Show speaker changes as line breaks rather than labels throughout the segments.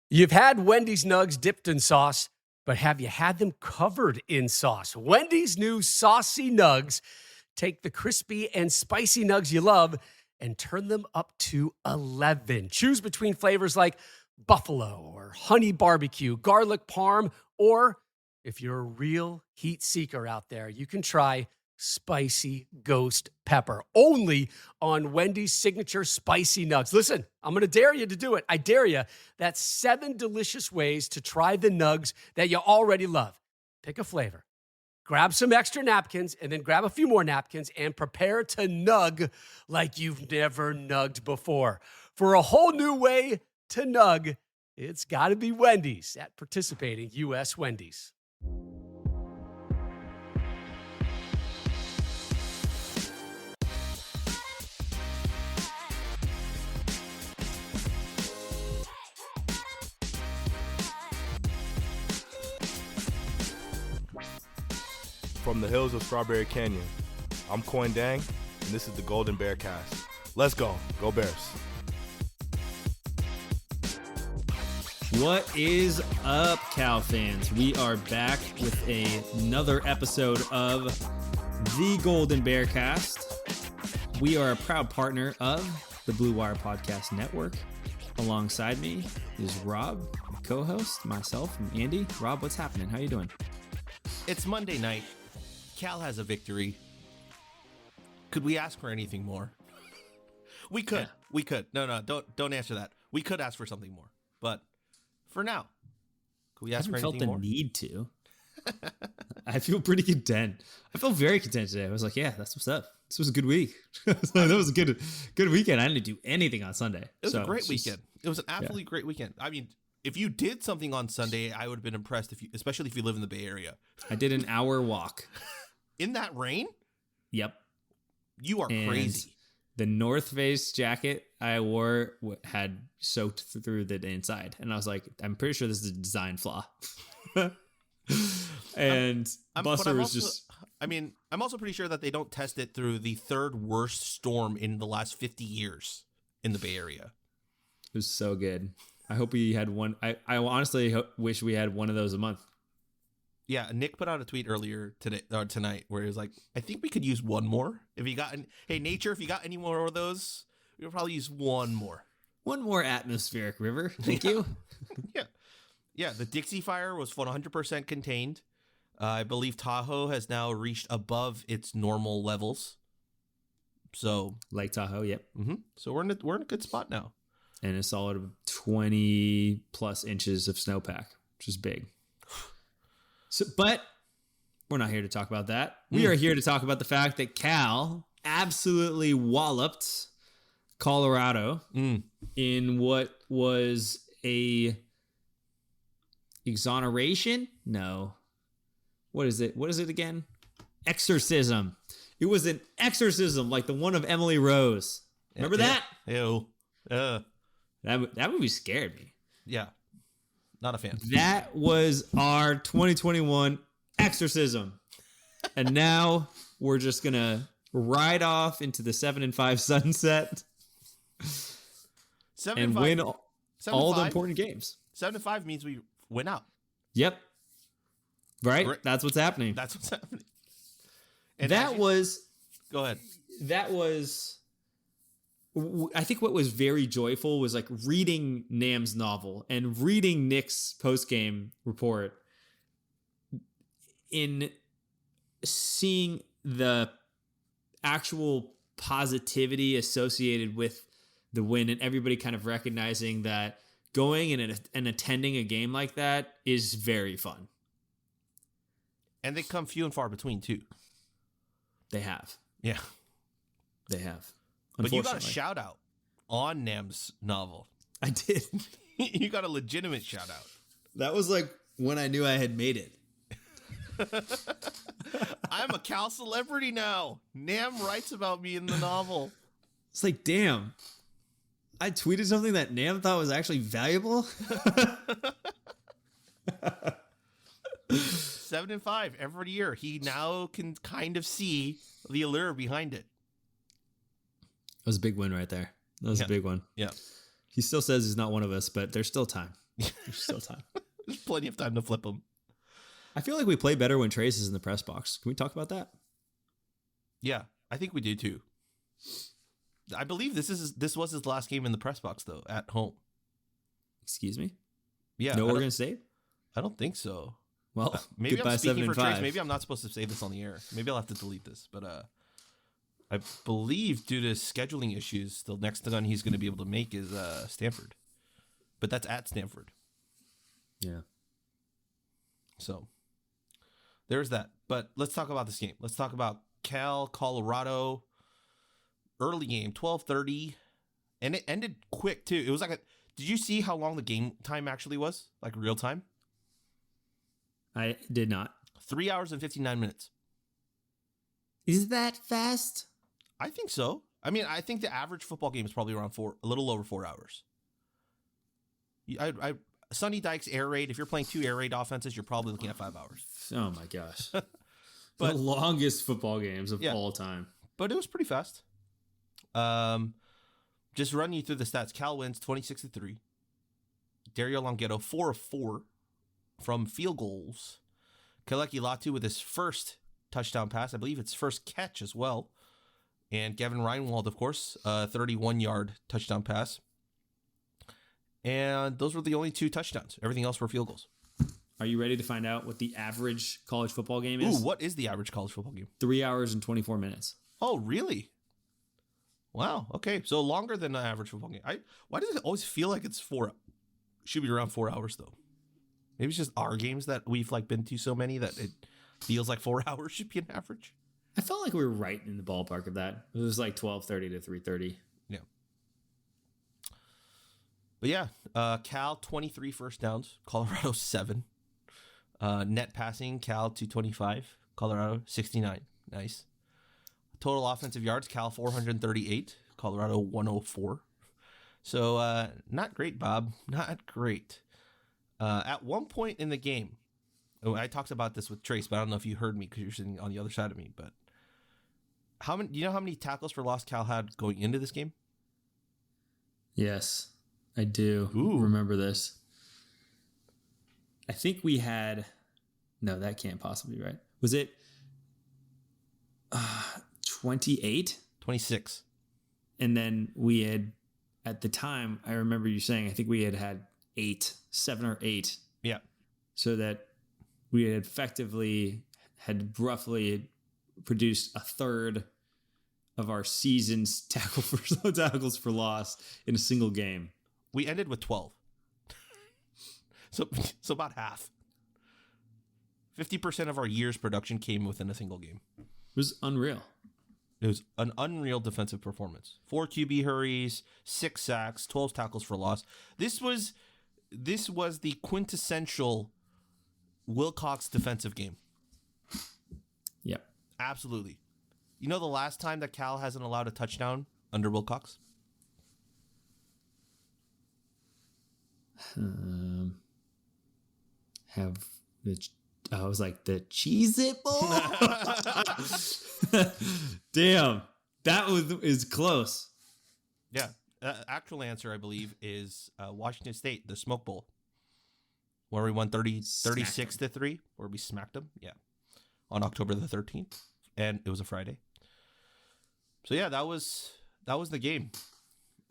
You've had Wendy's nugs dipped in sauce, but have you had them covered in sauce? Wendy's new saucy nugs take the crispy and spicy nugs you love and turn them up to 11. Choose between flavors like buffalo or honey barbecue, garlic parm, or if you're a real heat seeker out there, you can try spicy ghost pepper only on Wendy's signature spicy nugs. Listen, I'm going to dare you to do it. I dare you. That's 7 delicious ways to try the nugs that you already love. Pick a flavor, grab some extra napkins, and then grab a few more napkins and prepare to nug like you've never nugged before. For a whole new way to nug, it's got to be Wendy's at participating U.S. Wendy's.
From the hills of Strawberry Canyon, I'm Coin Dang, and this is the Golden Bear Cast. Let's go. Go Bears.
What is up, Cal fans? We are back with another episode of the Golden Bear Cast. We are a proud partner of the Blue Wire Podcast Network. Alongside me is Rob, my co-host, myself, and Andy. Rob, what's happening? How you doing?
It's Monday night. Cal has a victory. Could we ask for anything more? We could. Yeah. We could. No, don't answer that. We could ask for something more. But for now, could we ask for anything more?
I haven't felt the need to. I feel pretty content. I felt very content today. I was like, yeah, that's what's up. This was a good week. That was a good weekend. I didn't do anything on Sunday.
It was a great weekend. It was an absolutely great weekend. I mean, if you did something on Sunday, I would have been impressed, especially if you live in the Bay Area.
I did an hour walk.
In that rain?
Yep.
You are crazy.
The North Face jacket I wore had soaked through the inside. And I was like, I'm pretty sure this is a design flaw. And Buster was just...
I'm also pretty sure that they don't test it through the third worst storm in the last 50 years in the Bay Area.
It was so good. I hope we had one. I honestly wish we had one of those a month.
Yeah, Nick put out a tweet earlier tonight where he was like, I think we could use one more. Hey, nature, if you got any more of those, we'll probably use one more.
One more atmospheric river. Thank you.
Yeah, the Dixie Fire was 100% contained. I believe Tahoe has now reached above its normal levels. So
Lake Tahoe, yep.
Mm-hmm. So we're in a good spot now.
And a solid 20 plus inches of snowpack, which is big. So, but we're not here to talk about that. We are here to talk about the fact that Cal absolutely walloped Colorado in what was a exoneration? No. What is it? What is it again? Exorcism. It was an exorcism like the one of Emily Rose. Remember that?
Ew.
That movie scared me.
Yeah. Not a fan.
That was our 2021 exorcism. And now we're just going to ride off into the 7-5 sunset and win all the important games.
7-5 means we win out.
Yep. Right? That's what's happening.
That's what's happening. And go ahead.
That was... I think what was very joyful was like reading Nam's novel and reading Nick's post-game report, in seeing the actual positivity associated with the win and everybody kind of recognizing that going and attending a game like that is very fun.
And they come few and far between too.
They have.
Yeah.
They have.
But you got a shout out on Nam's novel.
I did.
You got a legitimate shout out.
That was like when I knew I had made it.
I'm a Cal celebrity now. Nam writes about me in the novel.
It's like, damn. I tweeted something that Nam thought was actually valuable.
7-5 every year. He now can kind of see the allure behind it.
That was a big win right there. That was a big one.
Yeah.
He still says he's not one of us, but there's still time. There's still time.
There's plenty of time to flip them.
I feel like we play better when Trace is in the press box. Can we talk about that?
Yeah, I think we do too. I believe this was his last game in the press box though, at home.
Excuse me?
Yeah,
No Oregon State?
I don't think so.
Well,
Maybe
goodbye
I'm speaking for
7-5.
Trace. Maybe I'm not supposed to say this on the air. Maybe I'll have to delete this. But I believe due to scheduling issues, the next gun he's going to be able to make is Stanford. But that's at Stanford.
Yeah.
So there's that. But let's talk about this game. Let's talk about Cal, Colorado. Early game, 12:30. And it ended quick, too. It was like did you see how long the game time actually was? Like real time?
I did not.
3 hours and 59 minutes.
Is that fast?
I think so. I mean, I think the average football game is probably around a little over 4 hours. Sonny Dykes air raid, if you're playing 2 air raid offenses, you're probably looking at 5 hours.
Oh my gosh.
But-
the longest football games of
Yeah.
all time.
But it was pretty fast. Just run you through the stats. Cal wins 26-3. Dario Longetto 4 of 4 from field goals. Kaleki Latu with his first touchdown pass. I believe it's first catch as well. And Gavin Reinwald, of course, 31-yard touchdown pass. And those were the only 2 touchdowns. Everything else were field goals.
Are you ready to find out what the average college football game is?
Ooh, what is the average college football game?
3 hours and 24 minutes.
Oh, really? Wow. Okay. So longer than an average football game. Why does it always feel like it's 4? Should be around 4 hours though. Maybe it's just our games that we've been to so many that it feels like 4 hours should be an average.
I felt like we were right in the ballpark of that. It was like 12:30 to 3:30.
Yeah. But yeah, Cal 23 first downs, Colorado 7. Net passing, Cal 225, Colorado 69. Nice. Total offensive yards, Cal 438, Colorado 104. So not great, Bob. Not great. At one point in the game, I talked about this with Trace, but I don't know if you heard me because you're sitting on the other side of me. But do you know how many tackles for loss Cal had going into this game?
Yes, I do remember this. I think we had... No, that can't possibly be right. Was it 28?
26.
And then we had, at the time, I remember you saying, I think we had 7 or 8.
Yeah.
So that we had effectively had roughly produced a third of our season's tackles for loss in a single game.
We ended with 12. So about half. 50% of our year's production came within a single game.
It was unreal.
It was an unreal defensive performance. 4 QB hurries, 6 sacks, 12 tackles for loss. This was the quintessential Wilcox defensive game.
Yep.
Absolutely. You know the last time that Cal hasn't allowed a touchdown under Wilcox?
I was like, the Cheez-It Bowl? Damn. That is close.
Yeah. Actual answer, I believe, is Washington State, the Smoke Bowl, where we won 36-3, where we smacked them. Yeah. On October the 13th. And it was a Friday. So, yeah, that was the game.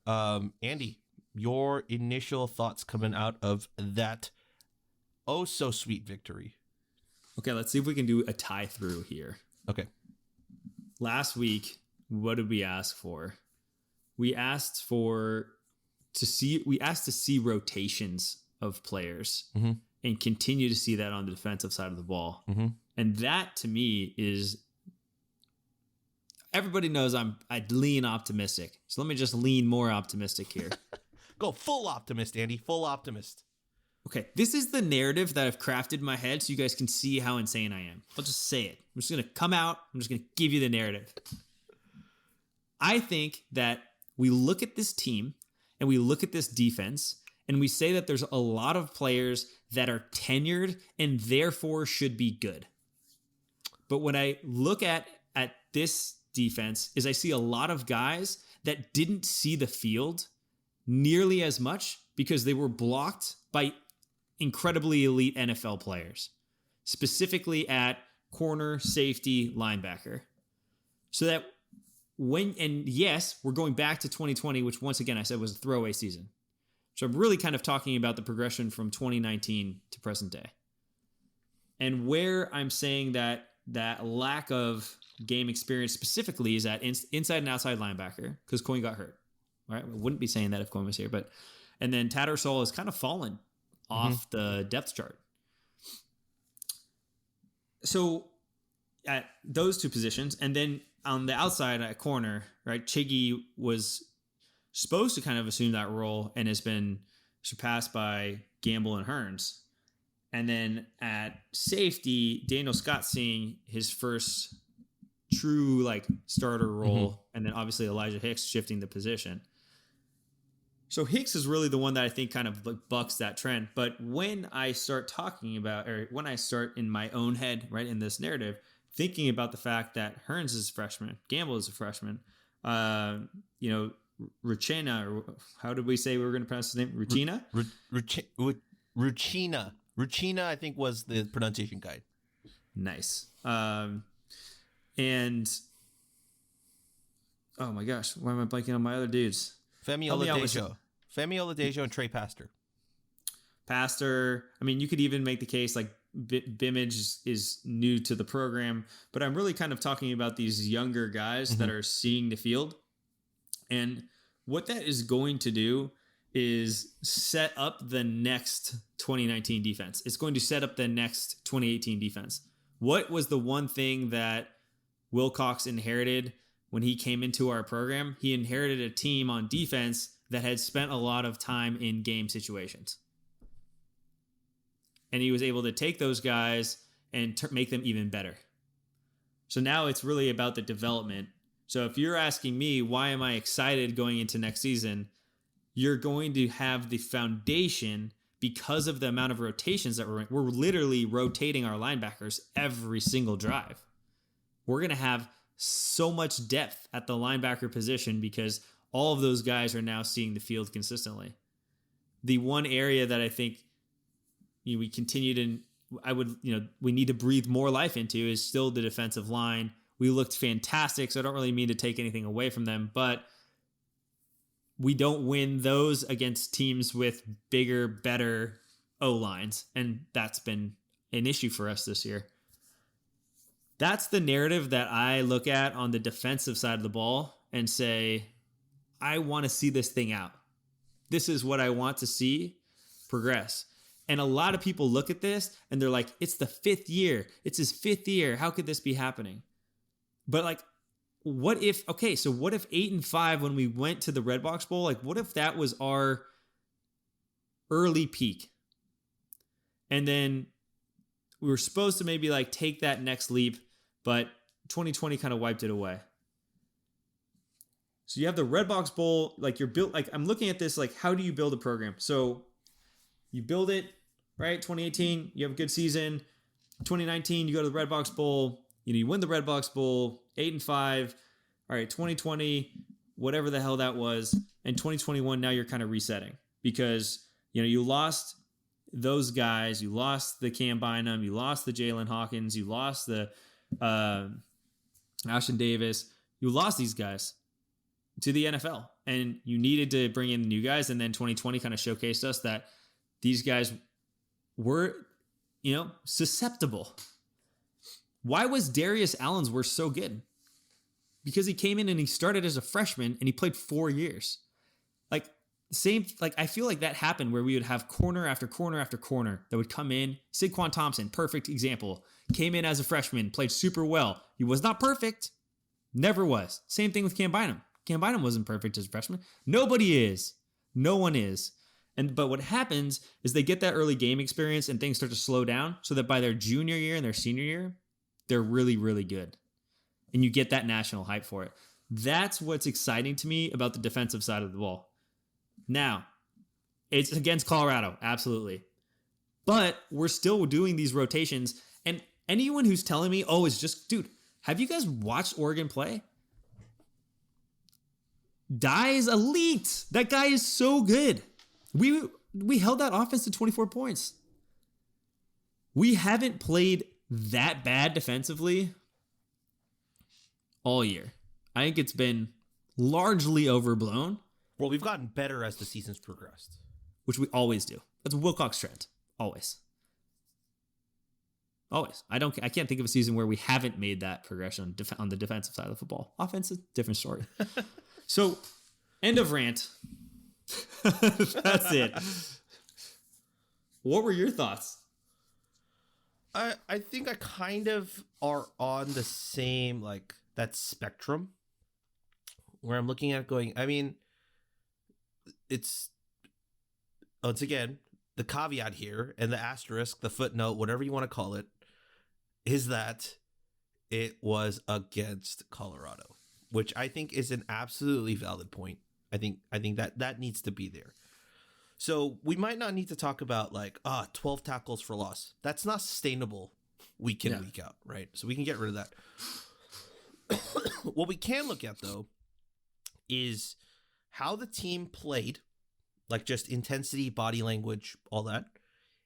Andy, your initial thoughts coming out of that oh-so-sweet victory.
Okay, let's see if we can do a tie-through here.
Okay.
Last week, what did we ask for? We asked to see rotations of players and continue to see that on the defensive side of the ball.
Mm-hmm.
And that to me is, everybody knows I lean optimistic. So let me just lean more optimistic here.
Go full optimist, Andy. Full optimist.
Okay, this is the narrative that I've crafted in my head so you guys can see how insane I am. I'll just say it. I'm just going to come out. I'm just going to give you the narrative. I think that we look at this team and we look at this defense and we say that there's a lot of players that are tenured and therefore should be good. But when I look at this defense is I see a lot of guys that didn't see the field nearly as much because they were blocked by incredibly elite NFL players, specifically at corner, safety, linebacker. So that yes, we're going back to 2020, which once again I said was a throwaway season. So I'm really kind of talking about the progression from 2019 to present day. And where I'm saying that lack of game experience specifically is at inside and outside linebacker, because Coyne got hurt. Right? I wouldn't be saying that if Coyne was here, and then Tattersall has kind of fallen off the depth chart. So at those two positions, and then on the outside at corner, right, Chiggy was supposed to kind of assume that role and has been surpassed by Gamble and Hearns. And then at safety, Daniel Scott seeing his first true like starter role, and then obviously Elijah Hicks shifting the position. So Hicks is really the one that I think kind of like bucks that trend. But when I start talking about, or when I start in my own head, right, in this narrative, thinking about the fact that Hearns is a freshman, Gamble is a freshman, Ruchina, or how did we say we were going to pronounce his name? Ruchina?
Ruchina, I think, was the pronunciation guide.
Nice. And oh my gosh, why am I blanking on my other dudes?
Femi Oladejo and Trey Pastor. I mean, you could even make the case like Bimage is new to the program, but I'm really kind of talking about these younger guys that are seeing the field. And what that is going to do is set up the next 2019 defense. It's going to set up the next 2018 defense. What was the one thing that Wilcox inherited when he came into our program? He inherited a team on defense that had spent a lot of time in game situations. And he was able to take those guys and make them even better. So now it's really about the development. So if you're asking me, why am I excited going into next season? You're going to have the foundation because of the amount of rotations that we're literally rotating our linebackers every single drive. We're going to have so much depth at the linebacker position because all of those guys are now seeing the field consistently. The one area that I think we continue to, we need to breathe more life into is still the defensive line. We looked fantastic, so I don't really mean to take anything away from them, but we don't win those against teams with bigger, better O-lines, and that's been an issue for us this year. That's the narrative that I look at on the defensive side of the ball and say, I want to see this thing out. This is what I want to see progress. And a lot of people look at this and they're like, it's the fifth year. It's his fifth year. How could this be happening? But like, what if 8-5 when we went to the Red Box Bowl, like what if that was our early peak? And then we were supposed to maybe like take that next leap, but 2020 kind of wiped it away. So you have the Red Box Bowl, like you're built, like I'm looking at this, like how do you build a program? So you build it, right? 2018, you have a good season. 2019, you go to the Red Box Bowl, you win the Red Box Bowl, 8-5. All right, 2020, whatever the hell that was. And 2021, now you're kind of resetting because, you lost those guys. You lost the Cam Bynum. You lost the Jalen Hawkins. You lost the Ashton Davis. You lost these guys to the NFL. And you needed to bring in new guys. And then 2020 kind of showcased us that these guys were, susceptible. Why was Darius Allensworth so good? Because he came in and he started as a freshman and he played 4 years. I feel like that happened where we would have corner after corner after corner that would come in. Saquon Thompson, perfect example. Came in as a freshman, played super well. He was not perfect. Never was. Same thing with Cam Bynum. Cam Bynum wasn't perfect as a freshman. Nobody is. No one is. But what happens is they get that early game experience and things start to slow down so that by their junior year and their senior year, they're really, really good. And you get that national hype for it. That's what's exciting to me about the defensive side of the ball. Now, it's against Colorado, absolutely. But we're still doing these rotations. And anyone who's telling me, it's just, dude, have you guys watched Oregon play? Dye is elite. That guy is so good. We held that offense to 24 points.
We haven't played that bad defensively all year. I think it's been largely overblown,
Well, we've gotten better as the season's progressed.
which we always do. That's a Wilcox trend. Always. Always. I can't think of a season where we haven't made that progression on the defensive side of the football. Offense is a different story. So, end of rant. That's it. What were your thoughts?
I think I kind of are on the same, like, that spectrum where I'm looking at it going, I mean, it's, once again, the caveat here and the asterisk, the footnote, whatever you want to call it, is that it was against Colorado, which I think is an absolutely valid point. I think that needs to be there. So we might not need to talk about 12 tackles for loss. That's not sustainable week in, week out, right? So we can get rid of that. What we can look at, though, is how the team played, like just intensity, body language, all that,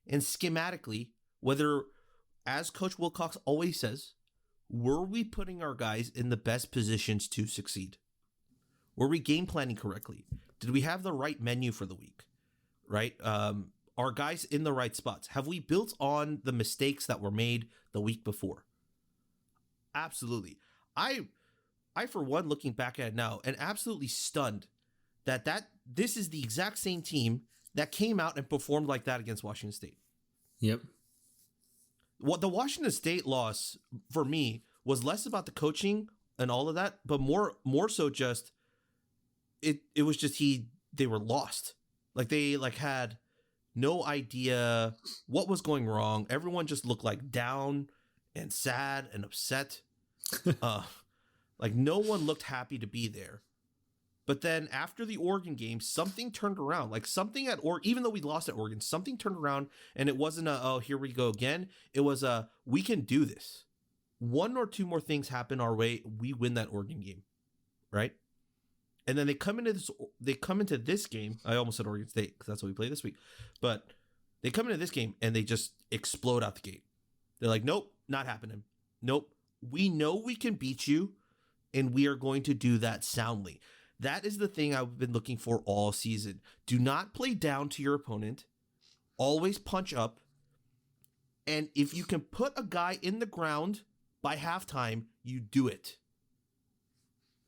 and schematically, whether, as Coach Wilcox always says, were we putting our guys in the best positions to succeed? Were we game planning correctly? Did we have the right menu for the week? Right? Are guys in the right spots? Have we built on the mistakes that were made the week before? Absolutely. I for one, looking back at it now, am absolutely stunned that this is the exact same team that came out and performed like that against Washington State.
Yep.
What the Washington State loss for me was less about the coaching and all of that, but more so just it was just they were lost. Like they had no idea what was going wrong. Everyone just looked like down and sad and upset. Like no one looked happy to be there. But then after the Oregon game, something turned around. Like something even though we lost at Oregon, something turned around, and it wasn't here we go again. It was we can do this. One or two more things happen our way, we win that Oregon game, right? And then they come into this game. I almost said Oregon State because that's what we play this week. But they come into this game and they just explode out the gate. They're like, nope, not happening. Nope. We know we can beat you, and we are going to do that soundly. That is the thing I've been looking for all season. Do not play down to your opponent. Always punch up. And if you can put a guy in the ground by halftime, you do it.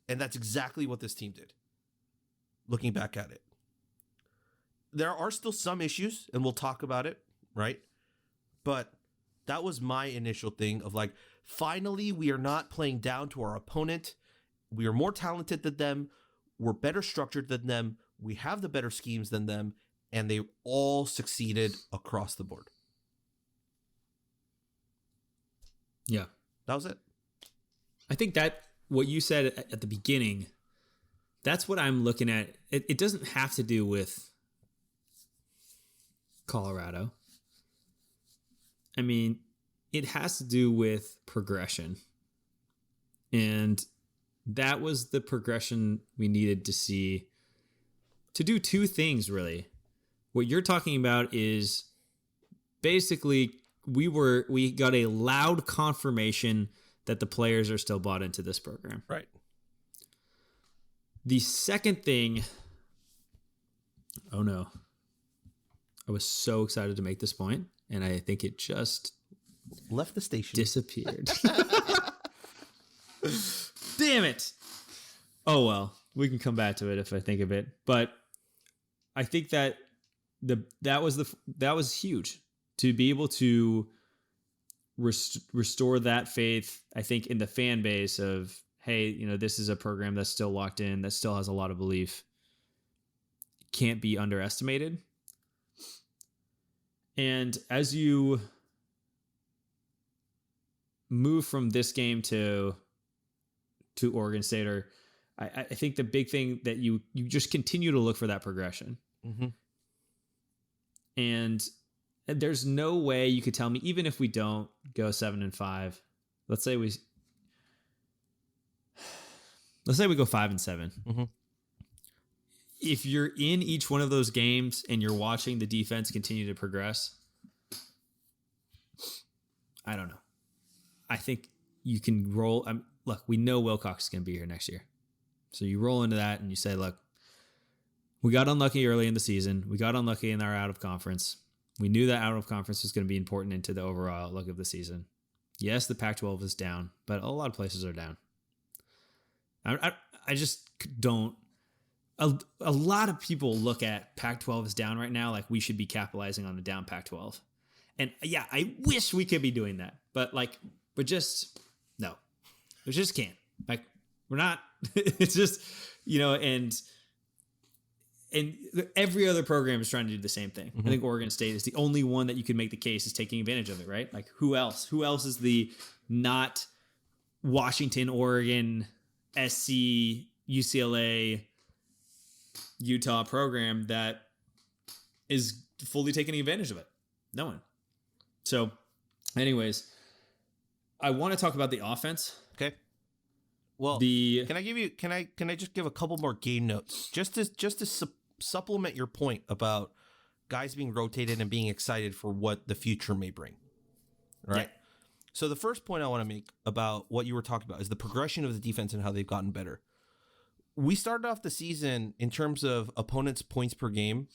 And that's exactly what this team did. Looking back at it. There are still some issues, and we'll talk about it, right? But that was my initial thing of like, finally, we are not playing down to our opponent. We are more talented than them. We're better structured than them. We have the better schemes than them. And they all succeeded across the board.
Yeah.
That was it.
I think that what you said at the beginning, that's what I'm looking at. It doesn't have to do with Colorado. I mean, it has to do with progression. And that was the progression we needed to see to do two things, really. What you're talking about is basically we got a loud confirmation that the players are still bought into this program.
Right.
The second thing, oh no, I was so excited to make this point, and I think it just
left the station.
Disappeared. Damn it. Oh well, we can come back to it if I think of it. But I think that that was huge to be able to restore that faith, I think, in the fan base of, hey, this is a program that's still locked in, that still has a lot of belief. Can't be underestimated. And as you move from this game to Oregon State, or I think the big thing that you just continue to look for that progression.
Mm-hmm.
And there's no way you could tell me, even if we don't go 7-5, let's say we go 5-7.
Mm-hmm.
If you're in each one of those games and you're watching the defense continue to progress, I don't know. I think you can roll. Look, we know Wilcox is going to be here next year. So you roll into that and you say, look, we got unlucky early in the season. We got unlucky in our out of conference. We knew that out of conference was going to be important into the overall outlook of the season. Yes, the Pac-12 is down, but a lot of places are down. I just don't. A lot of people look at Pac-12 is down right now like we should be capitalizing on the down Pac-12. And yeah, I wish we could be doing that. But just, no. We just can't. Like, we're not. It's just, and every other program is trying to do the same thing. I think Oregon State is the only one that you can make the case is taking advantage of it, right? Like, who else? Who else is the not Washington, Oregon, SC, UCLA, Utah program that is fully taking advantage of it? No one. So, anyways, I want to talk about the offense.
Okay. Well, can I just give a couple more game notes just to supplement your point about guys being rotated and being excited for what the future may bring. All right. Yeah. So the first point I want to make about what you were talking about is the progression of the defense and how they've gotten better. We started off the season in terms of opponents' points per game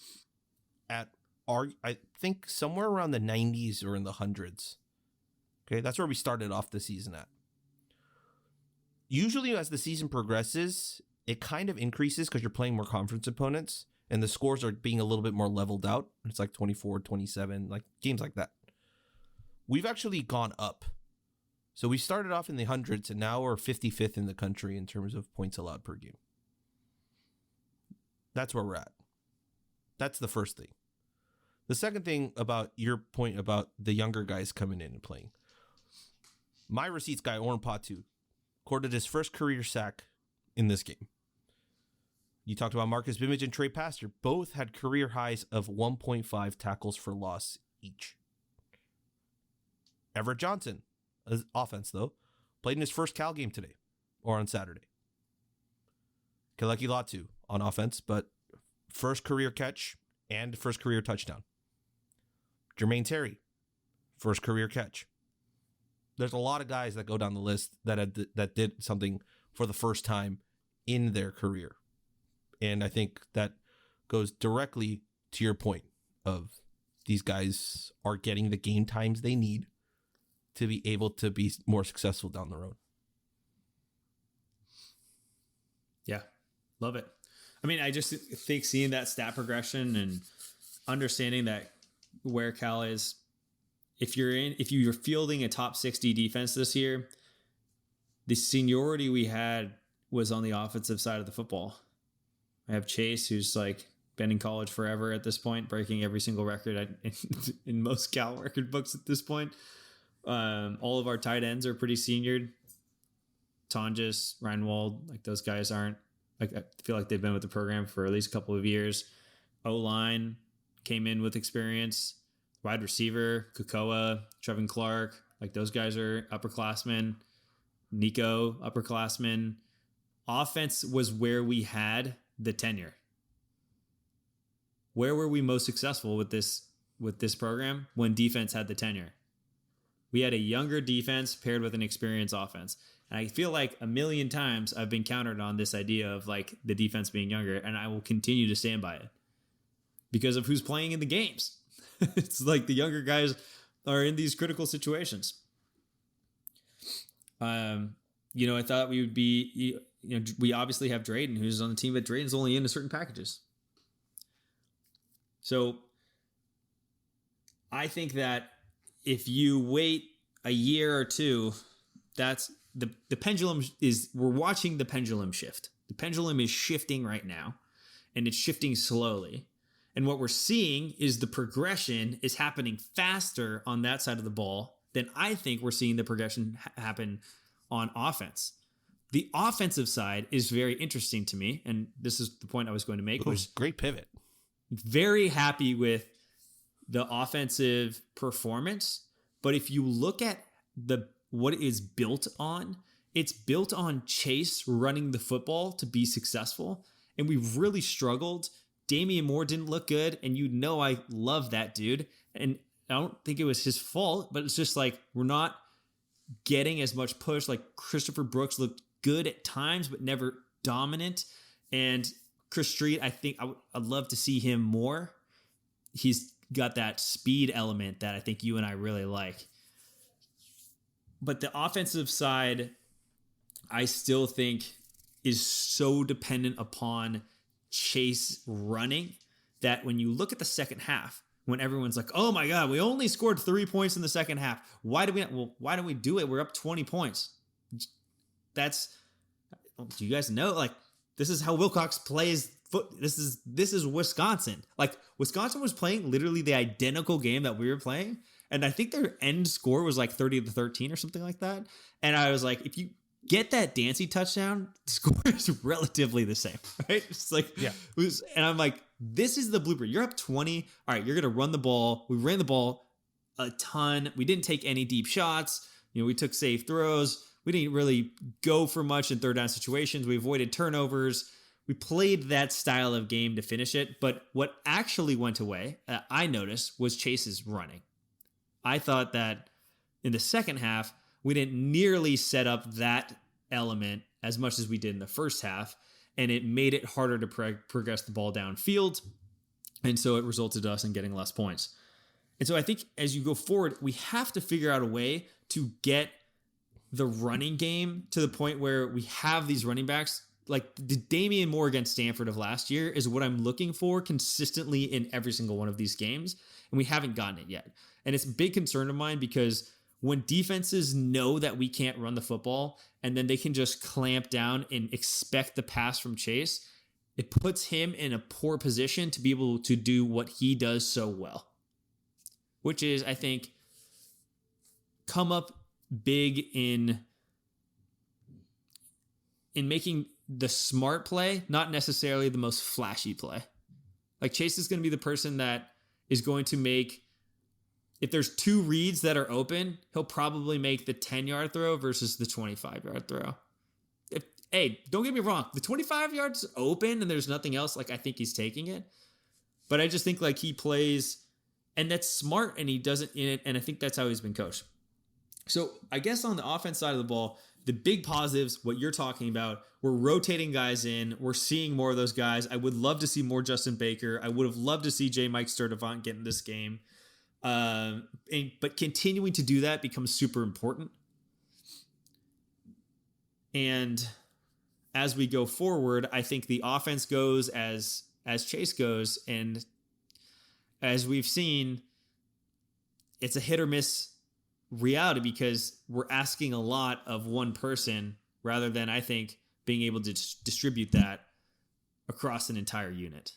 at I think somewhere around the 90s or in the hundreds. Okay, that's where we started off the season at. Usually as the season progresses, it kind of increases because you're playing more conference opponents and the scores are being a little bit more leveled out. It's like 24, 27, like games like that. We've actually gone up. So we started off in the hundreds and now we're 55th in the country in terms of points allowed per game. That's where we're at. That's the first thing. The second thing about your point about the younger guys coming in and playing. My receipts guy, Orrin Patu, recorded his first career sack in this game. You talked about Marcus Bimage and Trey Pastor. Both had career highs of 1.5 tackles for loss each. Everett Johnson, offense though, played in his first Cal game today or on Saturday. Kaleki Latu on offense, but first career catch and first career touchdown. Jermaine Terry, first career catch. There's a lot of guys that go down the list that did something for the first time in their career. And I think that goes directly to your point of these guys are getting the game times they need to be able to be more successful down the road.
Yeah, love it. I mean, I just think seeing that stat progression and understanding that where Cal is, if you're fielding a top 60 defense this year, the seniority we had was on the offensive side of the football. I have Chase, who's like been in college forever at this point, breaking every single record in most Cal record books at this point. All of our tight ends are pretty seniored. Tonjes, Reinwald, like those guys aren't, like, I feel like they've been with the program for at least a couple of years. O-line came in with experience. Wide receiver, Kukoa, Trevin Clark, like those guys are upperclassmen. Nico, upperclassmen. Offense was where we had the tenure. Where were we most successful with this program? When defense had the tenure. We had a younger defense paired with an experienced offense. And I feel like a million times I've been countered on this idea of like the defense being younger, and I will continue to stand by it because of who's playing in the games. It's like the younger guys are in these critical situations. I thought we would be, we obviously have Drayden, who's on the team, but Drayden's only into certain packages. So I think that if you wait a year or two, that's the pendulum we're watching the pendulum shift. The pendulum is shifting right now, and it's shifting slowly. And what we're seeing is the progression is happening faster on that side of the ball than I think we're seeing the progression happen on offense. The offensive side is very interesting to me, and this is the point I was going to make.
Was great pivot.
Very happy with the offensive performance, but if you look at what it is built on, it's built on Chase running the football to be successful, and we've really struggled. Damian Moore didn't look good, and I love that dude. And I don't think it was his fault, but it's just like we're not getting as much push. Like Christopher Brooks looked good at times, but never dominant. And Chris Street, I think I'd love to see him more. He's got that speed element that I think you and I really like. But the offensive side, I still think is so dependent upon Chase running that when you look at the second half, when everyone's like, oh my God, we only scored 3 points in the second half. Why don't we do it? We're up 20 points. Do you guys know? Like, this is how Wilcox plays this is Wisconsin. Like, Wisconsin was playing literally the identical game that we were playing. And I think their end score was like 30-13 or something like that. And I was like, if you get that Dancy touchdown, the score is relatively the same, right? It's like, yeah. And I'm like, this is the blueprint. You're up 20. All right, you're going to run the ball. We ran the ball a ton. We didn't take any deep shots. We took safe throws. We didn't really go for much in third down situations. We avoided turnovers. We played that style of game to finish it. But what actually went away, I noticed, was Chase's running. I thought that in the second half, we didn't nearly set up that element as much as we did in the first half, and it made it harder to progress the ball downfield, and so it resulted in us in getting less points. And so I think as you go forward, we have to figure out a way to get the running game to the point where we have these running backs. Like the Damian Moore against Stanford of last year is what I'm looking for consistently in every single one of these games, and we haven't gotten it yet. And it's a big concern of mine because when defenses know that we can't run the football and then they can just clamp down and expect the pass from Chase, it puts him in a poor position to be able to do what he does so well, which is, I think, come up big in making the smart play, not necessarily the most flashy play. Like Chase is going to be the person that is going to make, if there's two reads that are open, he'll probably make the 10-yard throw versus the 25-yard throw. Hey, don't get me wrong. The 25 yards open and there's nothing else, like I think he's taking it. But I just think like he plays, and that's smart, and he doesn't in it, and I think that's how he's been coached. So I guess on the offense side of the ball, the big positives, what you're talking about, we're rotating guys in. We're seeing more of those guys. I would love to see more Justin Baker. I would have loved to see J. Mike Sturdivant get in this game. But continuing to do that becomes super important. And as we go forward, I think the offense goes as Chase goes. And as we've seen, it's a hit or miss reality because we're asking a lot of one person rather than, I think, being able to distribute that across an entire unit.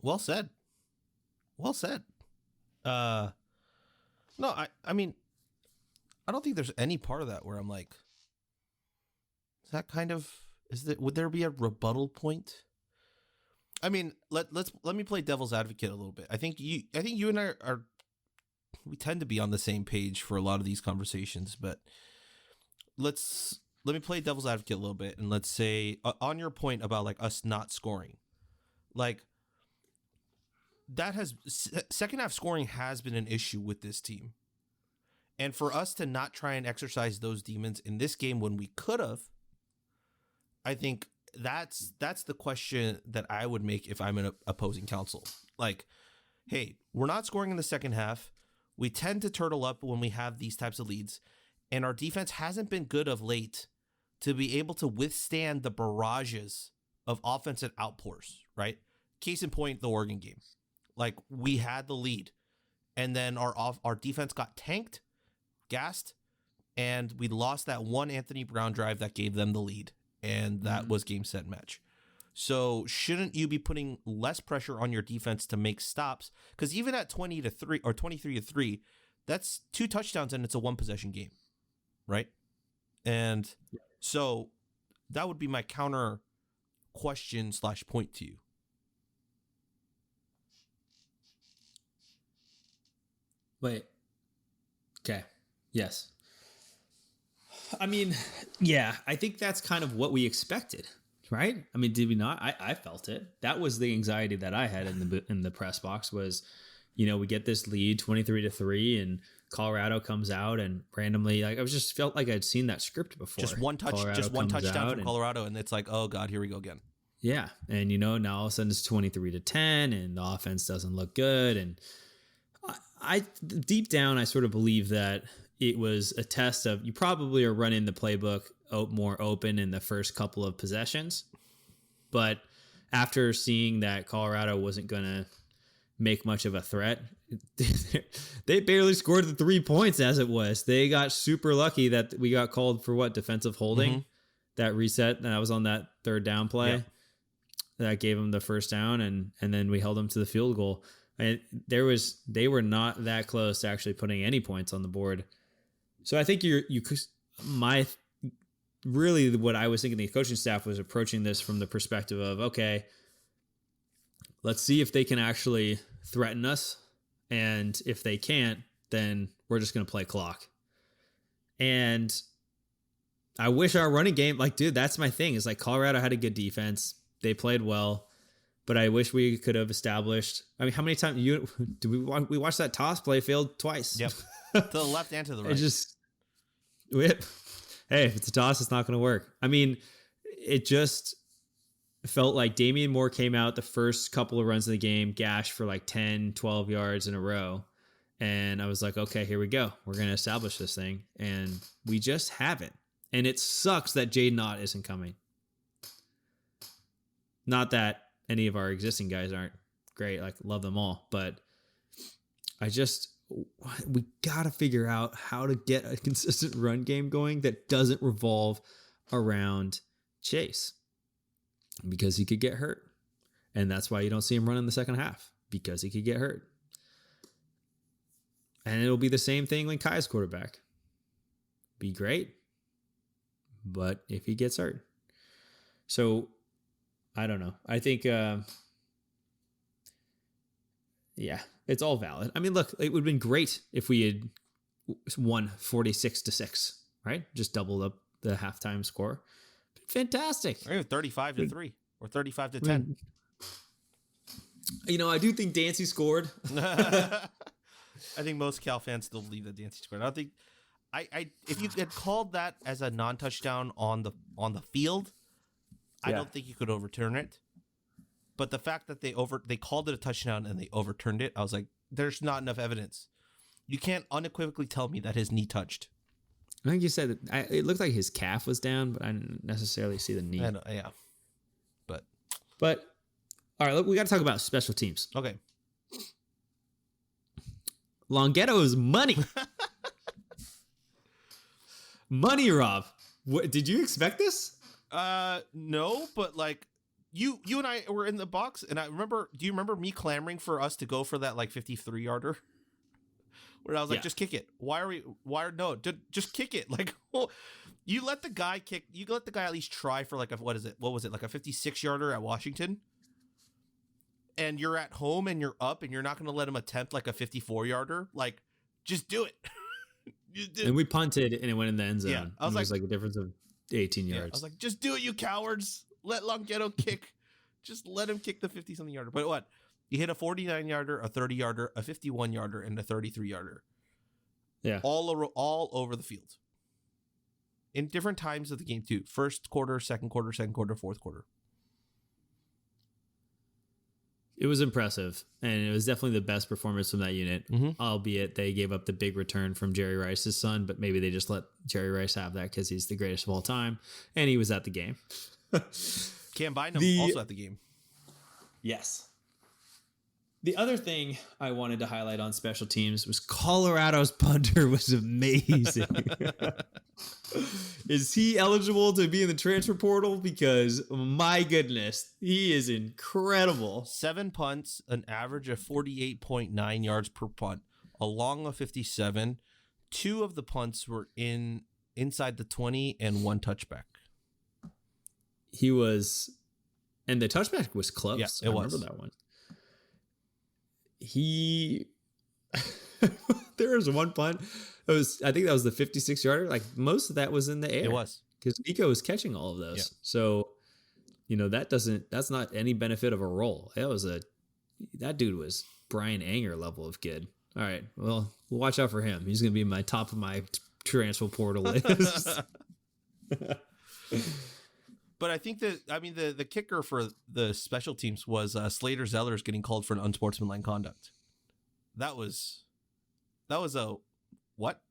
Well said. Well said. No, I mean, I don't think there's any part of that where I'm like, is that kind of, would there be a rebuttal point? I mean, let me play devil's advocate a little bit. I think you and I are we tend to be on the same page for a lot of these conversations, but let me play devil's advocate a little bit, and let's say on your point about like us not scoring, like that has second half scoring has been an issue with this team, and for us to not try and exercise those demons in this game when we could have, I think that's the question that I would make if I'm an opposing counsel. Like, hey, we're not scoring in the second half. We tend to turtle up when we have these types of leads, and our defense hasn't been good of late to be able to withstand the barrages of offensive outpours, right? Case in point, the Oregon game. Like, we had the lead, and then our defense got tanked, gassed, and we lost that one Anthony Brown drive that gave them the lead, and that was game, set, match. So shouldn't you be putting less pressure on your defense to make stops? Because even at 20-3 or 23-3, that's 2 touchdowns and it's a 1-possession game, right? And so that would be my counter question / point to you.
Wait. Okay. Yes. I mean, yeah, I think that's kind of what we expected. Right? I mean, did we not? I felt it. That was the anxiety that I had in the press box was we get this lead 23-3, and Colorado comes out and randomly, like, I was just felt like I'd seen that script before.
Just one touchdown from Colorado, and it's like, oh God, here we go again.
Yeah, and now all of a sudden it's 23-10, and the offense doesn't look good, and I deep down I sort of believe that it was a test of, you probably are running the playbook more open in the first couple of possessions, but after seeing that Colorado wasn't going to make much of a threat, they barely scored the 3 points as it was. They got super lucky that we got called for defensive holding, that reset, and I was on that third down play.
Yeah.
That gave them the first down, and then we held them to the field goal. And they were not that close to actually putting any points on the board. So I think really what I was thinking, the coaching staff was approaching this from the perspective of, okay, let's see if they can actually threaten us. And if they can't, then we're just going to play clock. And I wish our running game, like, dude, that's my thing. Is like, Colorado had a good defense. They played well, but I wish we could have established. I mean, how many times we watched that toss play failed twice?
Yep. To the left and to the right.
Hey, if it's a toss, it's not going to work. I mean, it just felt like Damian Moore came out the first couple of runs of the game, gashed for like 10, 12 yards in a row. And I was like, okay, here we go. We're going to establish this thing. And we just haven't. And it sucks that Jaden Ott isn't coming. Not that any of our existing guys aren't great. Like, love them all. But we got to figure out how to get a consistent run game going that doesn't revolve around Chase, because he could get hurt. And that's why you don't see him run in the second half, because he could get hurt. And it'll be the same thing when Kai's quarterback. Be great, but if he gets hurt. So I don't know. I think, it's all valid. I mean, look, it would have been great if we had won 46-6, right? Just doubled up the halftime score. Fantastic.
Or even 35-3 or 35-10.
I do think Dancy scored.
I think most Cal fans still believe that Dancy scored. I don't think if you had called that as a non-touchdown on the field, I don't think you could overturn it. But the fact that they called it a touchdown and they overturned it, I was like, there's not enough evidence. You can't unequivocally tell me that his knee touched.
I think you said that it looked like his calf was down, but I didn't necessarily see the knee.
I know, yeah.
But all right, look, we got to talk about special teams.
Okay.
Longhetto is money. Money, Rob. What, did you expect this?
No, but like you and I were in the box, and do you remember me clamoring for us to go for that like 53-yarder? Where I was like, just kick it. Just kick it. Like, you let the guy at least try for like what was it, like a 56-yarder at Washington? And you're at home and you're up and you're not going to let him attempt like a 54-yarder. Like, just do it.
And we punted and it went in the end zone.
Yeah,
I was like, it was like a difference of 18 yards.
I was like, just do it, you cowards. Let Longhetto kick. Just let him kick the 50-something yarder. But what? You hit a 49-yarder, a 30-yarder, a 51-yarder, and a 33-yarder.
Yeah.
All over the field. In different times of the game, too. First quarter, second quarter, fourth quarter.
It was impressive, and it was definitely the best performance from that unit, albeit they gave up the big return from Jerry Rice's son, but maybe they just let Jerry Rice have that because he's the greatest of all time, and he was at the game.
Cam Bynum also at the game.
Yes. The other thing I wanted to highlight on special teams was Colorado's punter was amazing. Is he eligible to be in the transfer portal? Because my goodness, he is incredible.
7 punts, an average of 48.9 yards per punt, a long of 57. 2 of the punts were inside the 20 and 1 touchback.
He was, and the touchback was close.
Yeah, it was.
I remember that one. There was one punt. I think that was the 56-yarder. Like, most of that was in the air.
It was.
Because Nico was catching all of those. Yeah. So, that's not any benefit of a roll. That dude was Brian Anger level of good. All right. Well, watch out for him. He's going to be my top of my transfer portal list.
But I think the kicker for the special teams was Slater Zellers getting called for an unsportsmanlike conduct. That was a what?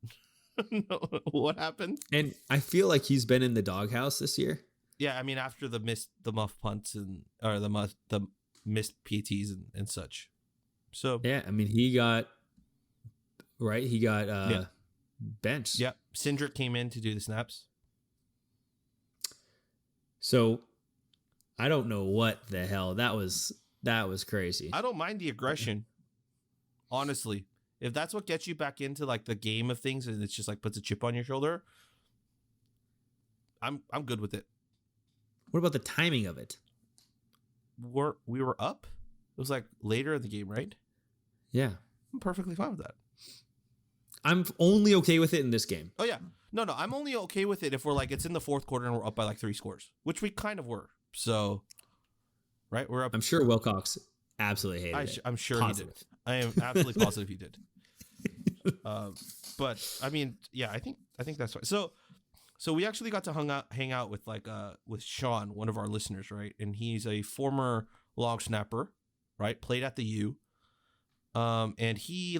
What happened?
And I feel like he's been in the doghouse this year.
Yeah, I mean after the muff punts or the missed PTs and such. So
yeah, I mean he got benched.
Yeah, Cindric came in to do the snaps.
So I don't know what the hell that was crazy.
I don't mind the aggression, honestly. If that's what gets you back into like the game of things and it's just like puts a chip on your shoulder, I'm good with it.
What about the timing of it?
We were up. It was like later in the game, right?
Yeah.
I'm perfectly fine with that.
I'm only okay with it in this game.
Oh yeah. No, I'm only okay with it if we're like it's in the fourth quarter and we're up by like 3 scores, which we kind of were. So, right, we're up.
I'm sure Wilcox absolutely hated it.
I'm sure
Positive.
he did. I am absolutely positive he did. But I mean, yeah, I think that's fine. So we actually got to hang out with with Sean, one of our listeners, right? And he's a former long snapper, right? Played at the U. And he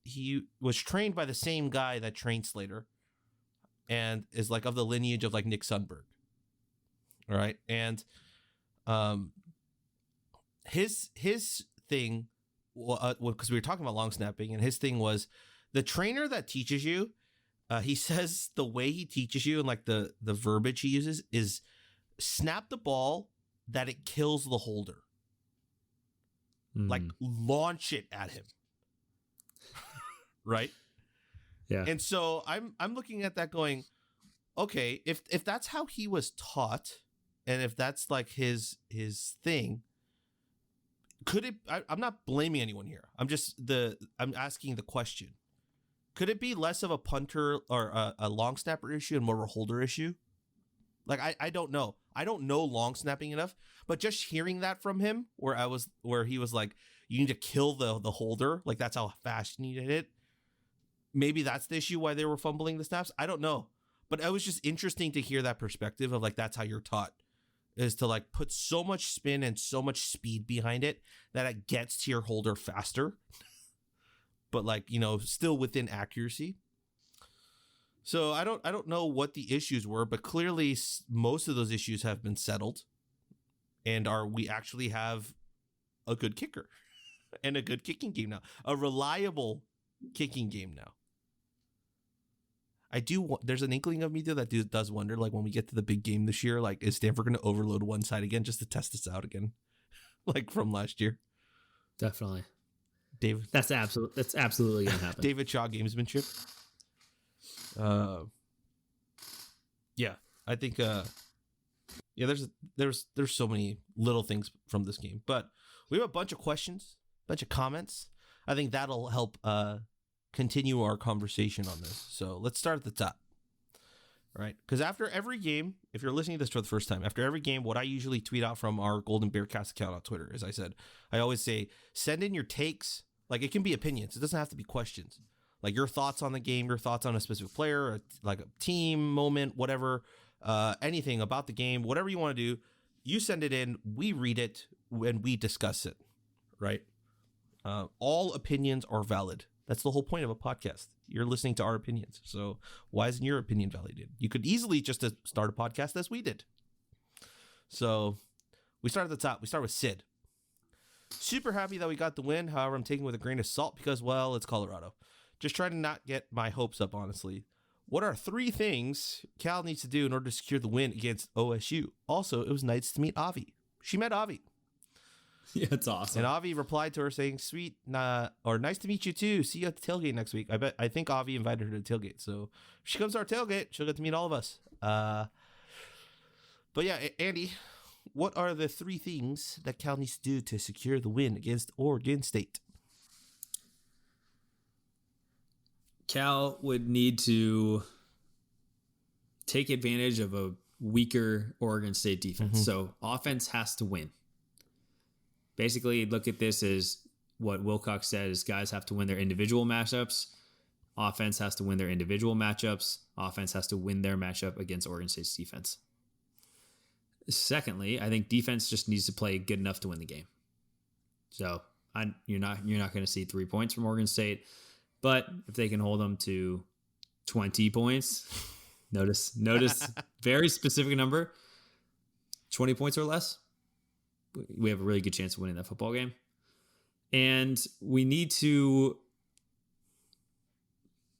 he was trained by the same guy that trained Slater and is like of the lineage of like Nick Sundberg. All right. And his thing, because we were talking about long snapping, and his thing was the trainer that teaches you, he says the way he teaches you and like the verbiage he uses is snap the ball that it kills the holder. Like launch it at him. Right?
Yeah.
And so I'm looking at that going, okay, if that's how he was taught, and if that's like his thing, could it? I'm not blaming anyone here. I'm asking the question. Could it be less of a punter or a long snapper issue and more of a holder issue? Like I don't know. I don't know long snapping enough, but just hearing that from him, where he was like, you need to kill the holder, like that's how fast you need to hit it. Maybe that's the issue why they were fumbling the snaps. I don't know. But it was just interesting to hear that perspective of like, that's how you're taught, is to like put so much spin and so much speed behind it that it gets to your holder faster, but like, still within accuracy. So I don't know what the issues were, but clearly most of those issues have been settled, and we actually have a good kicker and a good kicking game now, a reliable kicking game now. There's an inkling of me that does wonder, like when we get to the big game this year, like is Stanford going to overload one side again just to test us out again, like from last year?
Definitely,
David.
That's absolutely going to happen.
David Shaw gamesmanship. Yeah, I think. There's so many little things from this game, but we have a bunch of questions, bunch of comments. I think that'll help continue our conversation on this. So let's start at the top. All right, because after every game, if you're listening to this for the first time, after every game, what I usually tweet out from our Golden Bearcast account on Twitter, as I said, I always say, send in your takes. Like it can be opinions. It doesn't have to be questions. Like your thoughts on the game, your thoughts on a specific player, or like a team moment, whatever, anything about the game, whatever you want to do, you send it in, we read it, and we discuss it, right? All opinions are valid. That's the whole point of a podcast. You're listening to our opinions. So why isn't your opinion validated? You could easily just start a podcast as we did. So we start at the top. We start with Sid. Super happy that we got the win. However, I'm taking it with a grain of salt because, well, it's Colorado. Just trying to not get my hopes up, honestly. What are 3 things Cal needs to do in order to secure the win against OSU? Also, it was nice to meet Avi. She met Avi.
Yeah, it's awesome.
And Avi replied to her saying, sweet, or nice to meet you too. See you at the tailgate next week. I think Avi invited her to the tailgate. So if she comes to our tailgate, she'll get to meet all of us. But yeah, Andy, what are the 3 things that Cal needs to do to secure the win against Oregon State?
Cal would need to take advantage of a weaker Oregon State defense. So offense has to win. basically look at this as what Wilcox said is guys have to win their individual matchups. Offense has to win their individual matchups. Offense has to win their matchup against Oregon State's defense. Secondly, I think defense just needs to play good enough to win the game. So you're not going to see 3 points from Oregon State, but if they can hold them to 20 points, notice very specific number, 20 points or less, we have a really good chance of winning that football game. And we need to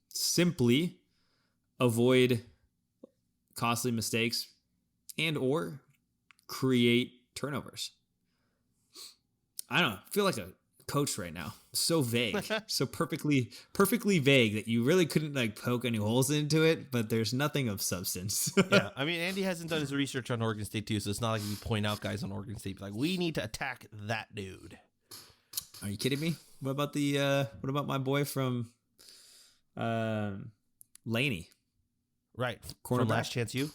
simply avoid costly mistakes and or create turnovers. I don't know. I feel like a coach right now. So vague. So perfectly vague that you really couldn't like poke any holes into it, but there's nothing of substance.
Yeah, I mean, Andy hasn't done his research on Oregon State too, so it's not like we point out guys on Oregon State like we need to attack that dude.
Are you kidding me? What about my boy from Laney?
Right.
Cornerback.
From Last Chance U?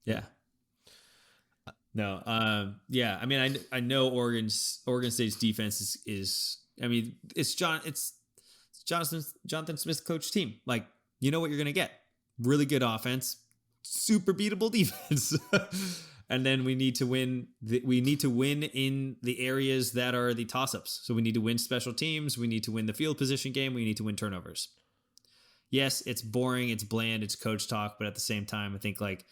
Yeah. No. Yeah. I mean, I know Oregon State's defense is I mean, it's Jonathan Smith's coach team. Like, you know what you're gonna get. Really good offense, super beatable defense. And then we need to win. We need to win in the areas that are the toss-ups. So we need to win special teams. We need to win the field position game. We need to win turnovers. Yes, it's boring. It's bland. It's coach talk. But at the same time, I think like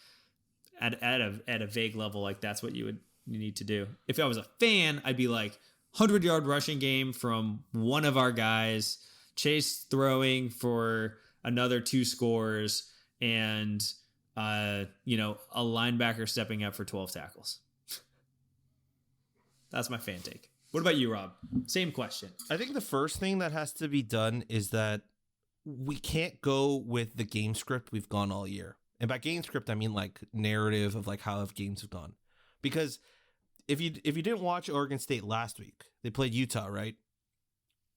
at a vague level, like that's what you need to do. If I was a fan, I'd be like 100-yard rushing game from one of our guys, Chase throwing for another 2 scores, and a linebacker stepping up for 12 tackles. That's my fan take. What about you, Rob? Same question.
I think the first thing that has to be done is that we can't go with the game script we've gone all year. And by game script, I mean like narrative of like how games have gone. Because if you didn't watch Oregon State last week, they played Utah, right?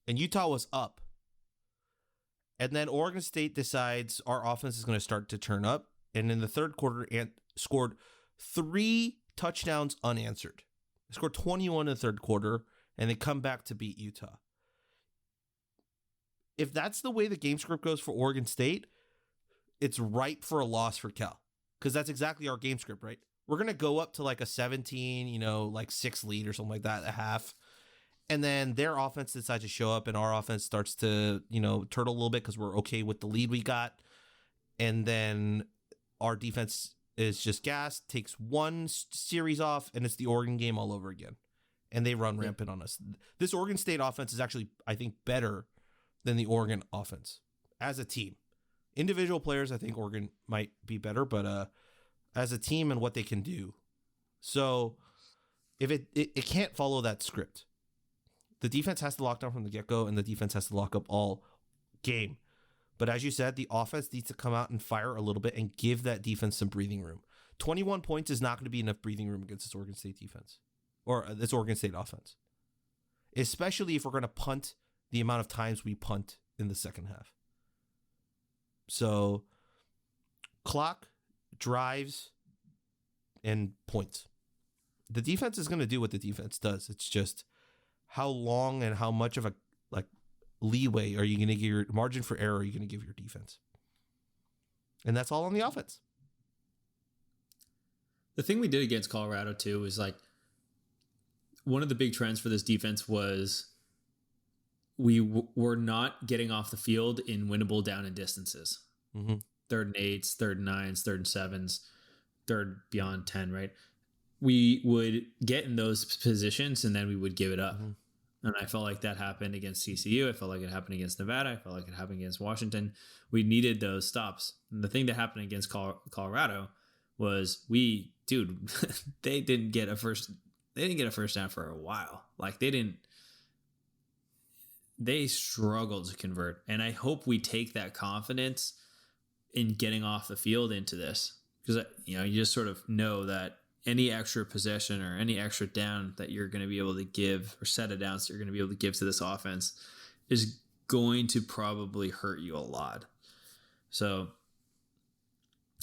And Utah was up. And then Oregon State decides our offense is going to start to turn up. And in the third quarter, scored 3 touchdowns unanswered. They scored 21 in the third quarter, and they come back to beat Utah. If that's the way the game script goes for Oregon State, it's ripe for a loss for Cal. Because that's exactly our game script, right? We're going to go up to like a 17, like 6 lead or something like that, a half. And then their offense decides to show up, and our offense starts to, turtle a little bit because we're okay with the lead we got. And then our defense is just gassed, takes one series off, and it's the Oregon game all over again. And they run rampant on us. This Oregon State offense is actually, I think, better than the Oregon offense as a team. Individual players, I think Oregon might be better, but as a team and what they can do. So if it can't follow that script. The defense has to lock down from the get-go, and the defense has to lock up all game. But as you said, the offense needs to come out and fire a little bit and give that defense some breathing room. 21 points is not going to be enough breathing room against this Oregon State defense or this Oregon State offense, especially if we're going to punt the amount of times we punt in the second half. So clock, drives, and points. The defense is going to do what the defense does. It's just how long and how much of a leeway are you going to give your margin for error are you going to give your defense? And that's all on the offense.
The thing we did against Colorado too is like one of the big trends for this defense was we were not getting off the field in winnable down and distances.
Mm-hmm.
3rd and 8s, 3rd and 9s, 3rd and 7s, 3rd beyond 10, right? We would get in those positions and then we would give it up. Mm-hmm. And I felt like that happened against TCU. I felt like it happened against Nevada. I felt like it happened against Washington. We needed those stops. And the thing that happened against Colorado was they didn't get a first down for a while. Like they struggled to convert. And I hope we take that confidence in getting off the field into this. Because you just sort of know that any extra possession or any extra down that you're going to be able to give, or set of downs that you're going to be able to give to this offense, is going to probably hurt you a lot. So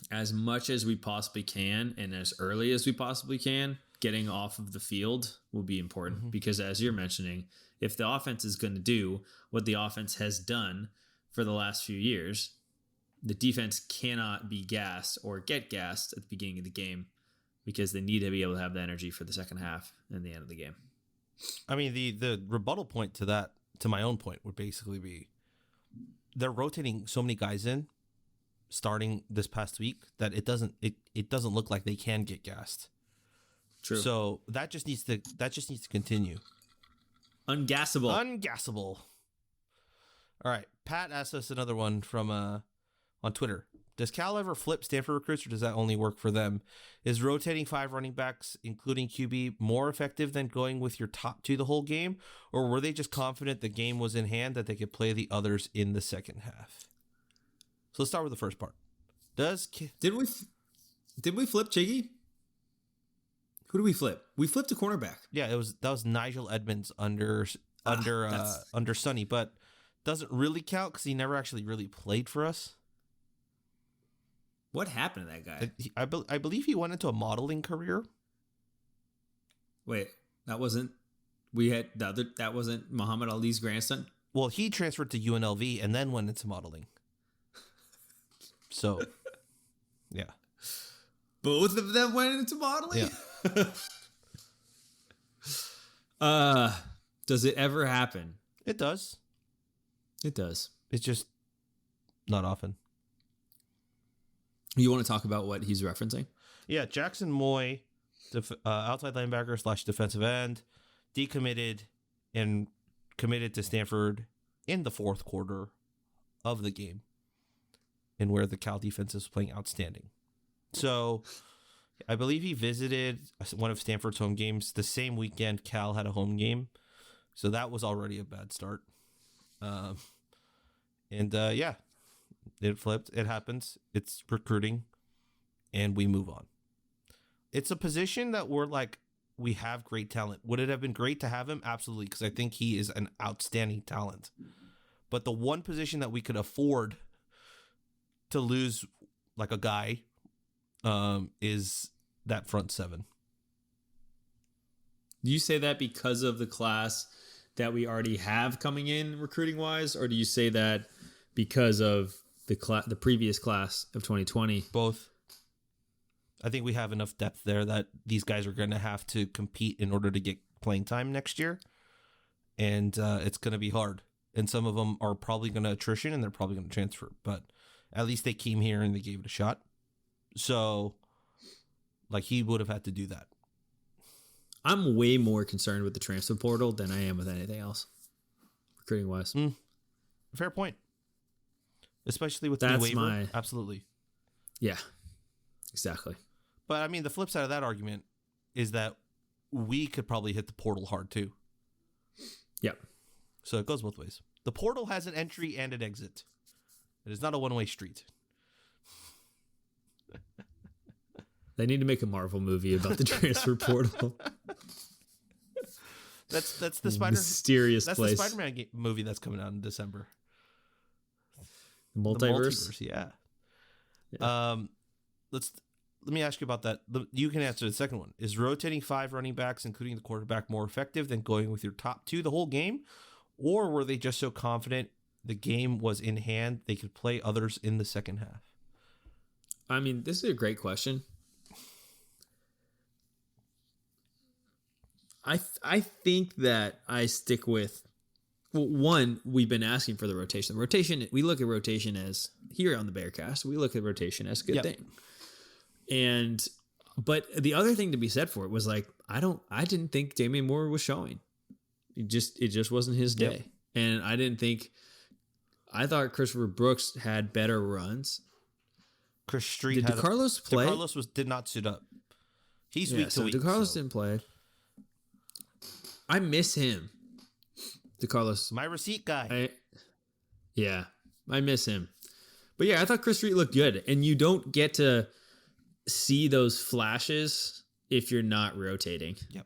as much as we possibly can and as early as we possibly can, getting off of the field will be important because, as you're mentioning, if the offense is going to do what the offense has done for the last few years, the defense cannot be gassed or get gassed at the beginning of the game because they need to be able to have the energy for the second half and the end of the game.
I mean, the rebuttal point to that, to my own point, would basically be they're rotating so many guys in starting this past week that it doesn't look like they can get gassed.
True.
So that just needs to continue.
Ungassable.
Ungassable. All right. Pat asked us another one from on Twitter. Does Cal ever flip Stanford recruits, or does that only work for them? Is rotating 5 running backs, including QB, more effective than going with your top 2 the whole game? Or were they just confident the game was in hand that they could play the others in the second half? So let's start with the first part.
Did we flip Chiggy? Who do we flip? We flipped a cornerback.
Yeah, that was Nigel Edmonds under Sonny, but doesn't really count because he never actually really played for us.
What happened to that guy?
I believe he went into a modeling career.
Wait, that wasn't Muhammad Ali's grandson?
Well, he transferred to UNLV and then went into modeling. So, yeah.
Both of them went into modeling?
Yeah.
Does it ever happen?
It does.
It does.
It's just not often.
You want to talk about what he's referencing?
Yeah, Jackson Moy, outside linebacker / defensive end, decommitted and committed to Stanford in the fourth quarter of the game, and where the Cal defense is playing outstanding. So I believe he visited one of Stanford's home games the same weekend Cal had a home game. So that was already a bad start. Yeah, it flipped. It happens. It's recruiting, and we move on. It's a position that we have great talent. Would it have been great to have him? Absolutely, because I think he is an outstanding talent. But the one position that we could afford to lose like a guy is that front 7.
Do you say that because of the class that we already have coming in recruiting wise, or do you say that because of the previous class of 2020?
Both. I think we have enough depth there that these guys are going to have to compete in order to get playing time next year, and it's going to be hard. And some of them are probably going to attrition, and they're probably going to transfer. But at least they came here and they gave it a shot. So, he would have had to do that.
I'm way more concerned with the transfer portal than I am with anything else, recruiting wise.
Fair point. Especially with
That's
the waiver. Absolutely.
Yeah, exactly.
But I mean, the flip side of that argument is that we could probably hit the portal hard too.
Yep.
So it goes both ways. The portal has an entry and an exit. It is not a one-way street.
They need to make a Marvel movie about the transfer portal.
That's the
mysterious
that's
place.
the Spider-Man movie that's coming out in December.
The multiverse?
Yeah. Let me ask you about that. You can answer the second one. Is rotating 5 running backs, including the quarterback, more effective than going with your top 2 the whole game? Or were they just so confident the game was in hand they could play others in the second half?
I mean, this is a great question. I think that I stick with, well, one, we've been asking for the rotation. We look at rotation as, here on the Bearcast, we look at rotation as a good thing. But the other thing to be said for it was I didn't think Damian Moore was showing. It just wasn't his day. And I thought Christopher Brooks had better runs.
Chris Street
did DeCarlos play?
DeCarlos did not suit up. He's week to week.
DeCarlos didn't play. I miss him. DeCarlos.
My receipt guy.
I miss him. But yeah, I thought Chris Street looked good. And you don't get to see those flashes if you're not rotating.
Yep.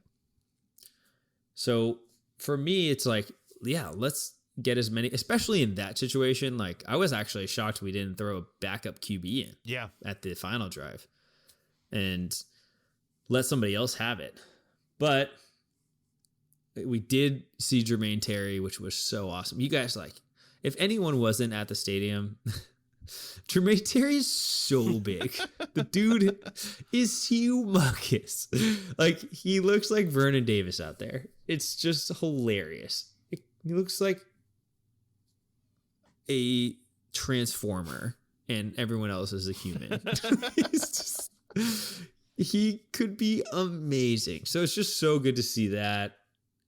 So for me, it's let's get as many, especially in that situation. I was actually shocked we didn't throw a backup QB in.
Yeah.
At the final drive. And let somebody else have it. But we did see Jermaine Terry, which was so awesome. You guys, like, if anyone wasn't at the stadium, Jermaine Terry is so big. The dude is humongous. Like, he looks like Vernon Davis out there. It's just hilarious. He looks like a transformer and everyone else is a human. He could be amazing. So it's just so good to see that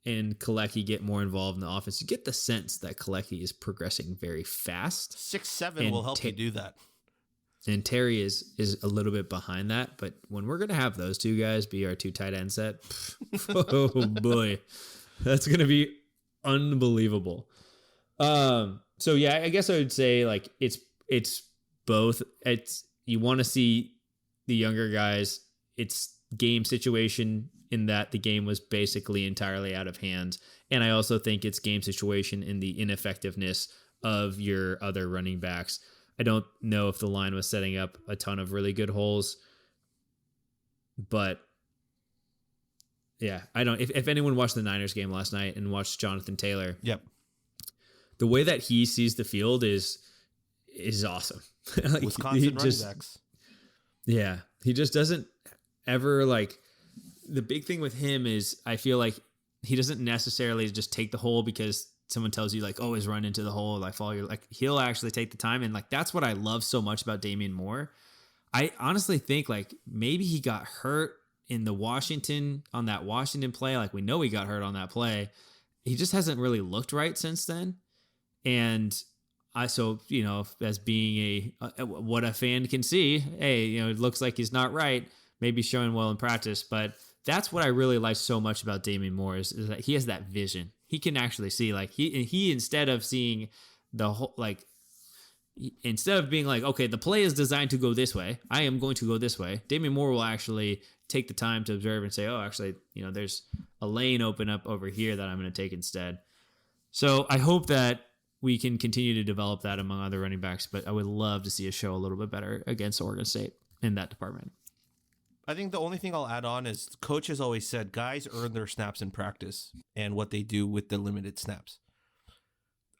and Kalecki get more involved in the offense. You get the sense that Kalecki is progressing very fast.
6'7" will help you do that.
And Terry is a little bit behind that. But when we're going to have those two guys be our two tight end set, oh boy, that's going to be unbelievable. So yeah, I guess I would say like it's both. You want to see the younger guys. It's game situation in that the game was basically entirely out of hand. And I also think it's game situation in the ineffectiveness of your other running backs. I don't know if the line was setting up a ton of really good holes, but yeah, I don't, if anyone watched the Niners game last night and watched Jonathan Taylor,
yep,
the way that he sees the field is awesome. Like,
Wisconsin running backs.
Yeah. He just doesn't ever like, the big thing with him is I feel like he doesn't necessarily just take the hole because someone tells you like, always run into the hole, like follow your, like he'll actually take the time. And like, that's what I love so much about Damian Moore. I honestly think like maybe he got hurt in the Washington play. Like we know he got hurt on that play. He just hasn't really looked right since then. And as being what a fan can see, hey, it looks like he's not right, maybe showing well in practice, but that's what I really like so much about Damian Moore is that he has that vision. He can actually see, like he instead of seeing the whole, like instead of being like, okay, the play is designed to go this way, I am going to go this way. Damian Moore will actually take the time to observe and say, oh, actually, there's a lane open up over here that I'm going to take instead. So I hope that we can continue to develop that among other running backs, but I would love to see us show a little bit better against Oregon State in that department.
I think the only thing I'll add on is coach has always said guys earn their snaps in practice and what they do with the limited snaps.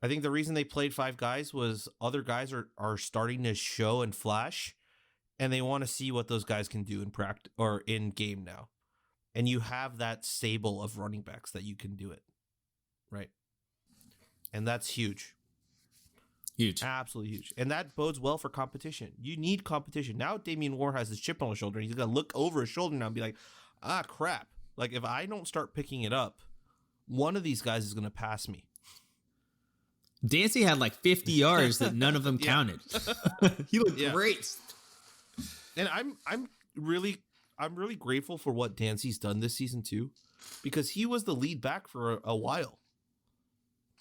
I think the reason they played 5 guys was other guys are starting to show and flash, and they want to see what those guys can do in practice or in game now. And you have that stable of running backs that you can do it, right? And that's huge.
Huge.
Absolutely huge. And that bodes well for competition. You need competition. Now Damian Moore has his chip on his shoulder. He's going to look over his shoulder now and be like, crap. Like, if I don't start picking it up, one of these guys is going to pass me.
Dancy had like 50 yards that none of them counted. He looked great.
And I'm really grateful for what Dancy's done this season too, because he was the lead back for a while.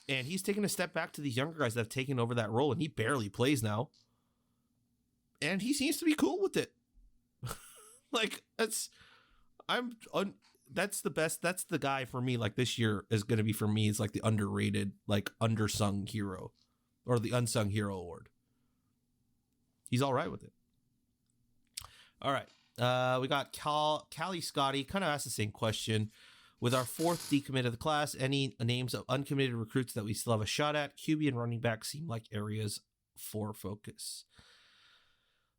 And he's taken a step back to these younger guys that have taken over that role, and he barely plays now. And he seems to be cool with it. Like, that's the best. That's the guy for me. Like, this year is going to be for me. It's like the underrated, like undersung hero, or the unsung hero award. He's all right with it. All right. We got Callie Scotty kind of asked the same question. With our 4th decommit of the class, any names of uncommitted recruits that we still have a shot at? QB and running back seem like areas for focus.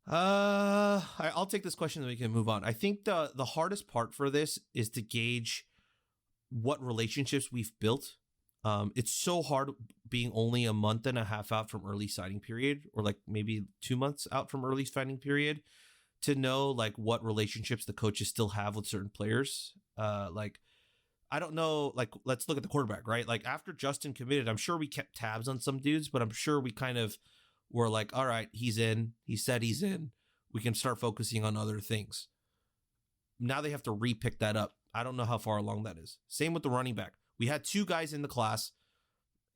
I'll take this question and we can move on. I think the hardest part for this is to gauge what relationships we've built. It's so hard being only a month and a half out from early signing period, or like maybe 2 months out from early signing period, to know like what relationships the coaches still have with certain players. I don't know, like, let's look at the quarterback, right? Like, after Justin committed, I'm sure we kept tabs on some dudes, but I'm sure we kind of were like, all right, he's in. He said he's in. We can start focusing on other things. Now they have to re-pick that up. I don't know how far along that is. Same with the running back. We had 2 guys in the class,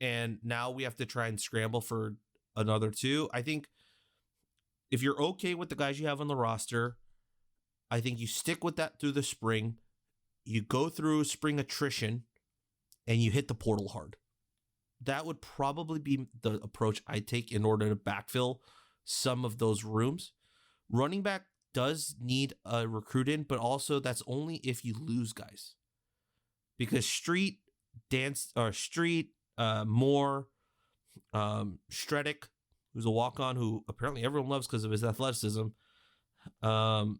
and now we have to try and scramble for another 2. I think if you're okay with the guys you have on the roster, I think you stick with that through the spring. You go through spring attrition and you hit the portal hard. That would probably be the approach I take in order to backfill some of those rooms. Running back, does need a recruit in, but also that's only if you lose guys. Because Moore, Stredick, who's a walk-on who apparently everyone loves because of his athleticism. And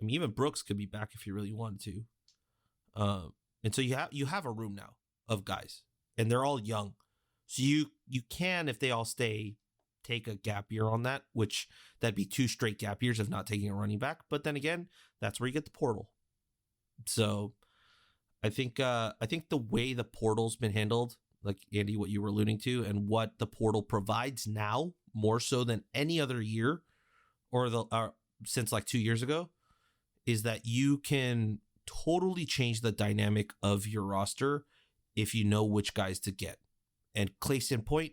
I mean, even Brooks could be back if he really wanted to. And so you have a room now of guys, and they're all young. So you can, if they all stay, take a gap year on that, which that'd be 2 straight gap years of not taking a running back. But then again, that's where you get the portal. So I think the way the portal's been handled, like Andy, what you were alluding to, and what the portal provides now, more so than any other year, or since like 2 years ago, is that you can totally change the dynamic of your roster if you know which guys to get. And case in point,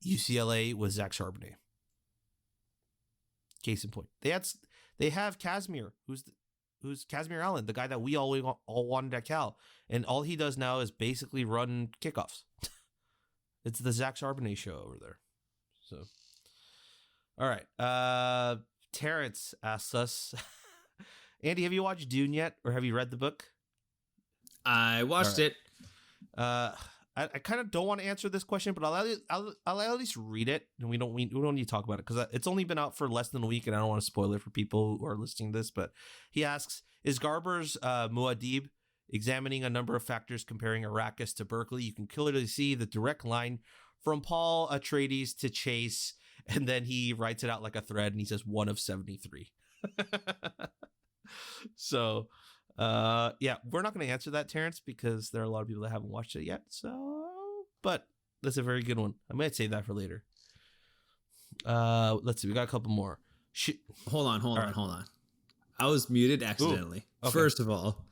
UCLA with Zach Charbonnet. Case in point, they have Casimir, who's Casimir Allen, the guy that we all wanted at Cal, and all he does now is basically run kickoffs. It's the Zach Charbonnet show over there. So, all right. Terrence asks us, Andy, have you watched Dune yet, or have you read the book?
I watched it.
I kind of don't want to answer this question, but I'll at least read it, and we don't need to talk about it because it's only been out for less than a week, and I don't want to spoil it for people who are listening to this. But he asks, is Garber's Muad'Dib examining a number of factors comparing Arrakis to Berkeley? You can clearly see the direct line from Paul Atreides to Chase, and then he writes it out like a thread, and he says 1 of 73. So, yeah, we're not going to answer that, Terrence, because there are a lot of people that haven't watched it yet. So, but that's a very good one. I might save that for later. Let's see. We got a couple more.
Hold on. I was muted accidentally.
Ooh, okay.
First of all,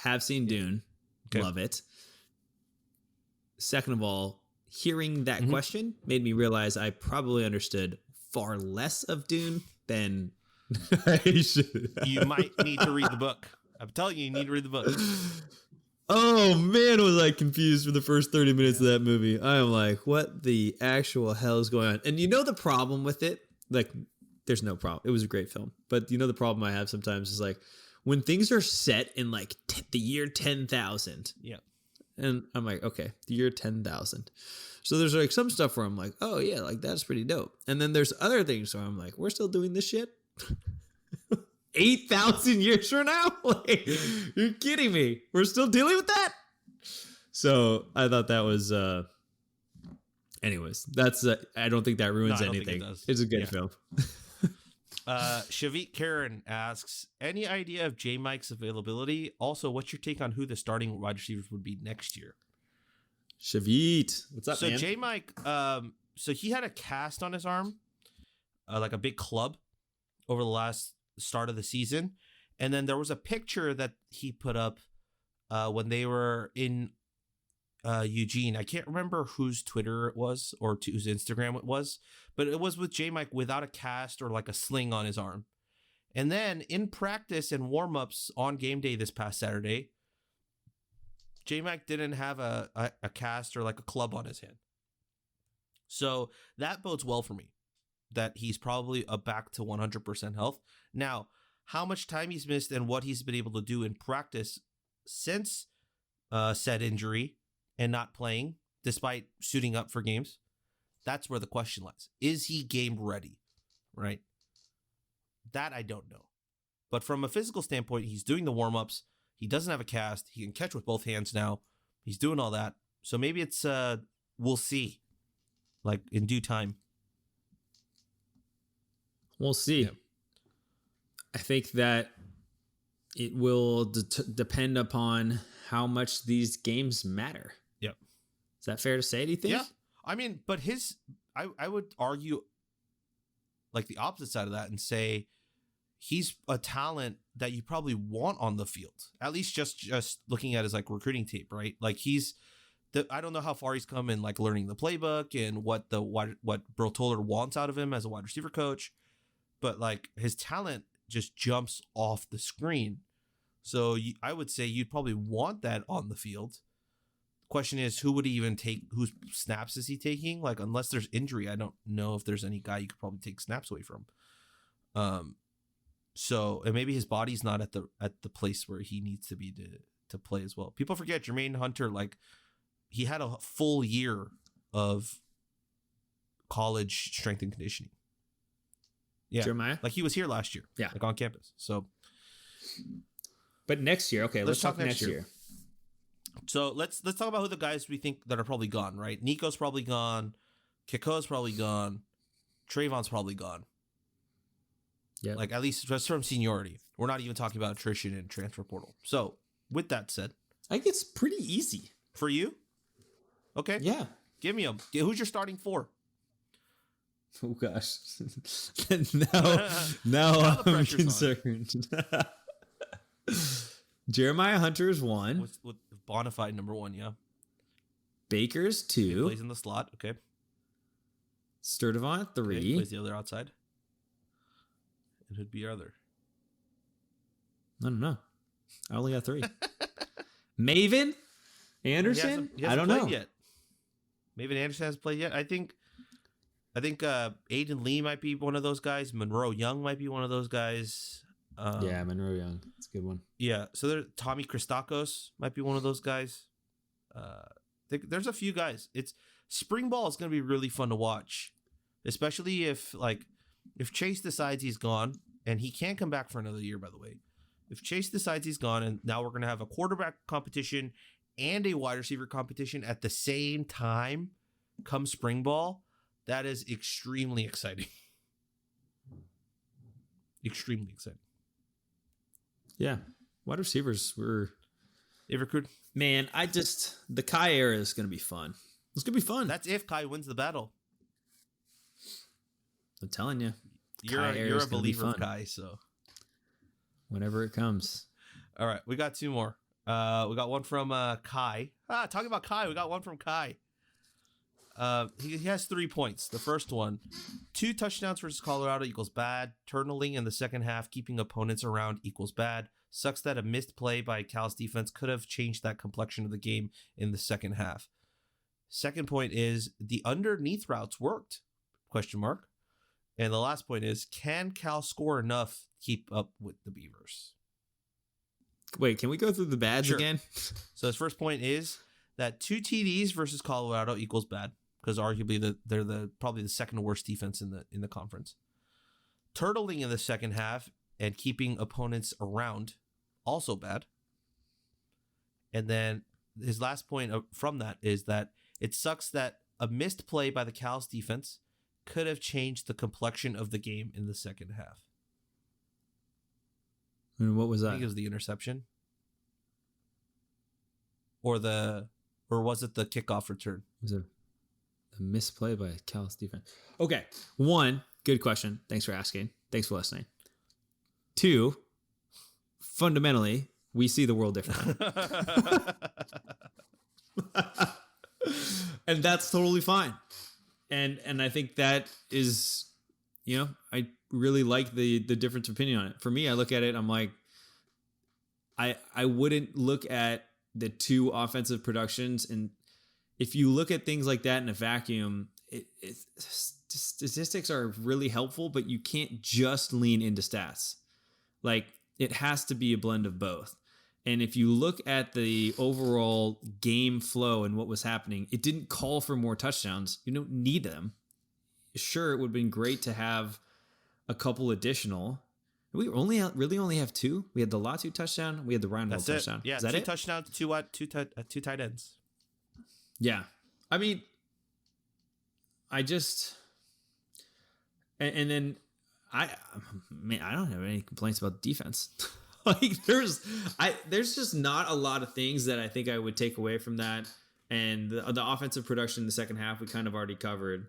have seen Dune.
Okay.
Love it. Second of all, hearing that question made me realize I probably understood far less of Dune than I should.
You might need to read the book. I'm telling you, you need to read the book.
Oh man, was I confused for the first 30 minutes of that movie. I am like, what the actual hell is going on? And you know the problem with it? Like, there's no problem. It was a great film. But you know the problem I have sometimes is like, when things are set in like the year 10,000.
Yeah.
And I'm like, okay, the year 10,000. So there's like some stuff where I'm like, oh yeah, like that's pretty dope. And then there's other things where I'm like, we're still doing this shit 8,000 years from now? Like, you're kidding me. We're still dealing with that? So I thought that was, anyways, that's, I don't think that ruins anything. It's a good film.
Shavit Karen asks, any idea of J Mike's availability? Also, what's your take on who the starting wide receivers would be next year?
Shavit, what's up, man?
So J Mike, so he had a cast on his arm, like a big club, over the last start of the season, and then there was a picture that he put up when they were in Eugene. I can't remember whose Twitter it was or whose Instagram it was, but it was with J Mike without a cast or like a sling on his arm. And then in practice and warm-ups on game day this past Saturday, J Mike didn't have a cast or like a club on his hand. So that bodes well for me, that he's probably back to 100% health. Now, how much time he's missed and what he's been able to do in practice since said injury and not playing, despite suiting up for games, that's where the question lies. Is he game ready? Right? That I don't know. But from a physical standpoint, he's doing the warm-ups. He doesn't have a cast. He can catch with both hands now. He's doing all that. So maybe it's, we'll see, like in due time.
We'll see.
Yeah.
I think that it will depend upon how much these games matter.
Yep.
Is that fair to say, do you think?
Yeah. I mean, but I would argue like the opposite side of that and say he's a talent that you probably want on the field, at least just looking at his like recruiting tape, right? Like I don't know how far he's come in like learning the playbook and what Bertoller wants out of him as a wide receiver coach, but like his talent just jumps off the screen. So I would say you'd probably want that on the field. question is, who would he even take? Whose snaps is he taking? Like, unless there's injury, I don't know if there's any guy you could probably take snaps away from. So, and maybe his body's not at the place where he needs to be to play as well. People forget Jermaine Hunter, like, he had a full year of college strength and conditioning. Yeah,
Jeremiah?
like he was here last year.
Yeah,
like on campus. So,
but next year, okay, let's talk next year.
So let's talk about who the guys we think that are probably gone. Right, Nico's probably gone, Kiko's probably gone, Trayvon's probably gone.
Yeah,
like at least just from seniority. We're not even talking about attrition and transfer portal. So with that said,
I think it's pretty easy
for you. Okay,
yeah,
give me them. Who's your starting four?
Oh gosh, now I'm concerned. Jeremiah Hunter is 1.
With Bonafide number 1, yeah.
Baker's 2.
He plays in the slot, okay.
Sturdivant 3.
Okay, plays the other outside. And who'd be your other?
I don't know. I only got 3. Maven Anderson.
He hasn't
I don't know
yet. Maven Anderson hasn't played yet. I think Aiden Lee might be one of those guys. Monroe Young might be one of those guys.
Yeah, Monroe Young. That's a good one.
Yeah, so Tommy Christakos might be one of those guys. There's a few guys. It's spring ball is going to be really fun to watch, especially if Chase decides he's gone, and he can't come back for another year, by the way. If Chase decides he's gone, and now we're going to have a quarterback competition and a wide receiver competition at the same time come spring ball, that is extremely exciting. Extremely exciting.
Yeah. Wide receivers were...
They recruit.
Man, the Kai era is going to be fun. It's going to be fun.
That's if Kai wins the battle.
I'm telling you.
You're a believer of Kai, so.
Whenever it comes.
All right, we got 2 more. We got one from Kai. Talking about Kai, we got one from Kai. He has 3 points. The first one, 2 touchdowns versus Colorado equals bad. Turtling in the second half, keeping opponents around equals bad. Sucks that a missed play by Cal's defense could have changed that complexion of the game in the second half. Second point is the underneath routes worked? ? And the last point is, can Cal score enough to keep up with the Beavers?
Wait, can we go through the bads again?
So his first point is that 2 TDs versus Colorado equals bad, because arguably they're probably the second worst defense in the conference. Turtling in the second half and keeping opponents around, also bad. And then his last point from that is that it sucks that a missed play by the Cal's defense could have changed the complexion of the game in the second half.
And what was that?
I think it was the interception. Or was it the kickoff return?
Was it a misplay by Cal's defense? Okay. 1, good question. Thanks for asking. Thanks for listening. 2, fundamentally, we see the world differently. And that's totally fine. And I think that is, I really like the difference of opinion on it. For me, I look at it, I'm like, I wouldn't look at the 2 offensive productions. And if you look at things like that in a vacuum, statistics are really helpful, but you can't just lean into stats. Like, it has to be a blend of both. And if you look at the overall game flow and what was happening, it didn't call for more touchdowns. You don't need them. Sure, it would have been great to have a couple additional. We only have 2. We had the Latu touchdown. We had the Reinhold touchdown.
Yeah,
is that
2
it?
touchdowns, two tight ends.
Yeah. I mean, I just... And then I don't have any complaints about defense. Like there's just not a lot of things that I think I would take away from that. And the offensive production in the second half, we kind of already covered.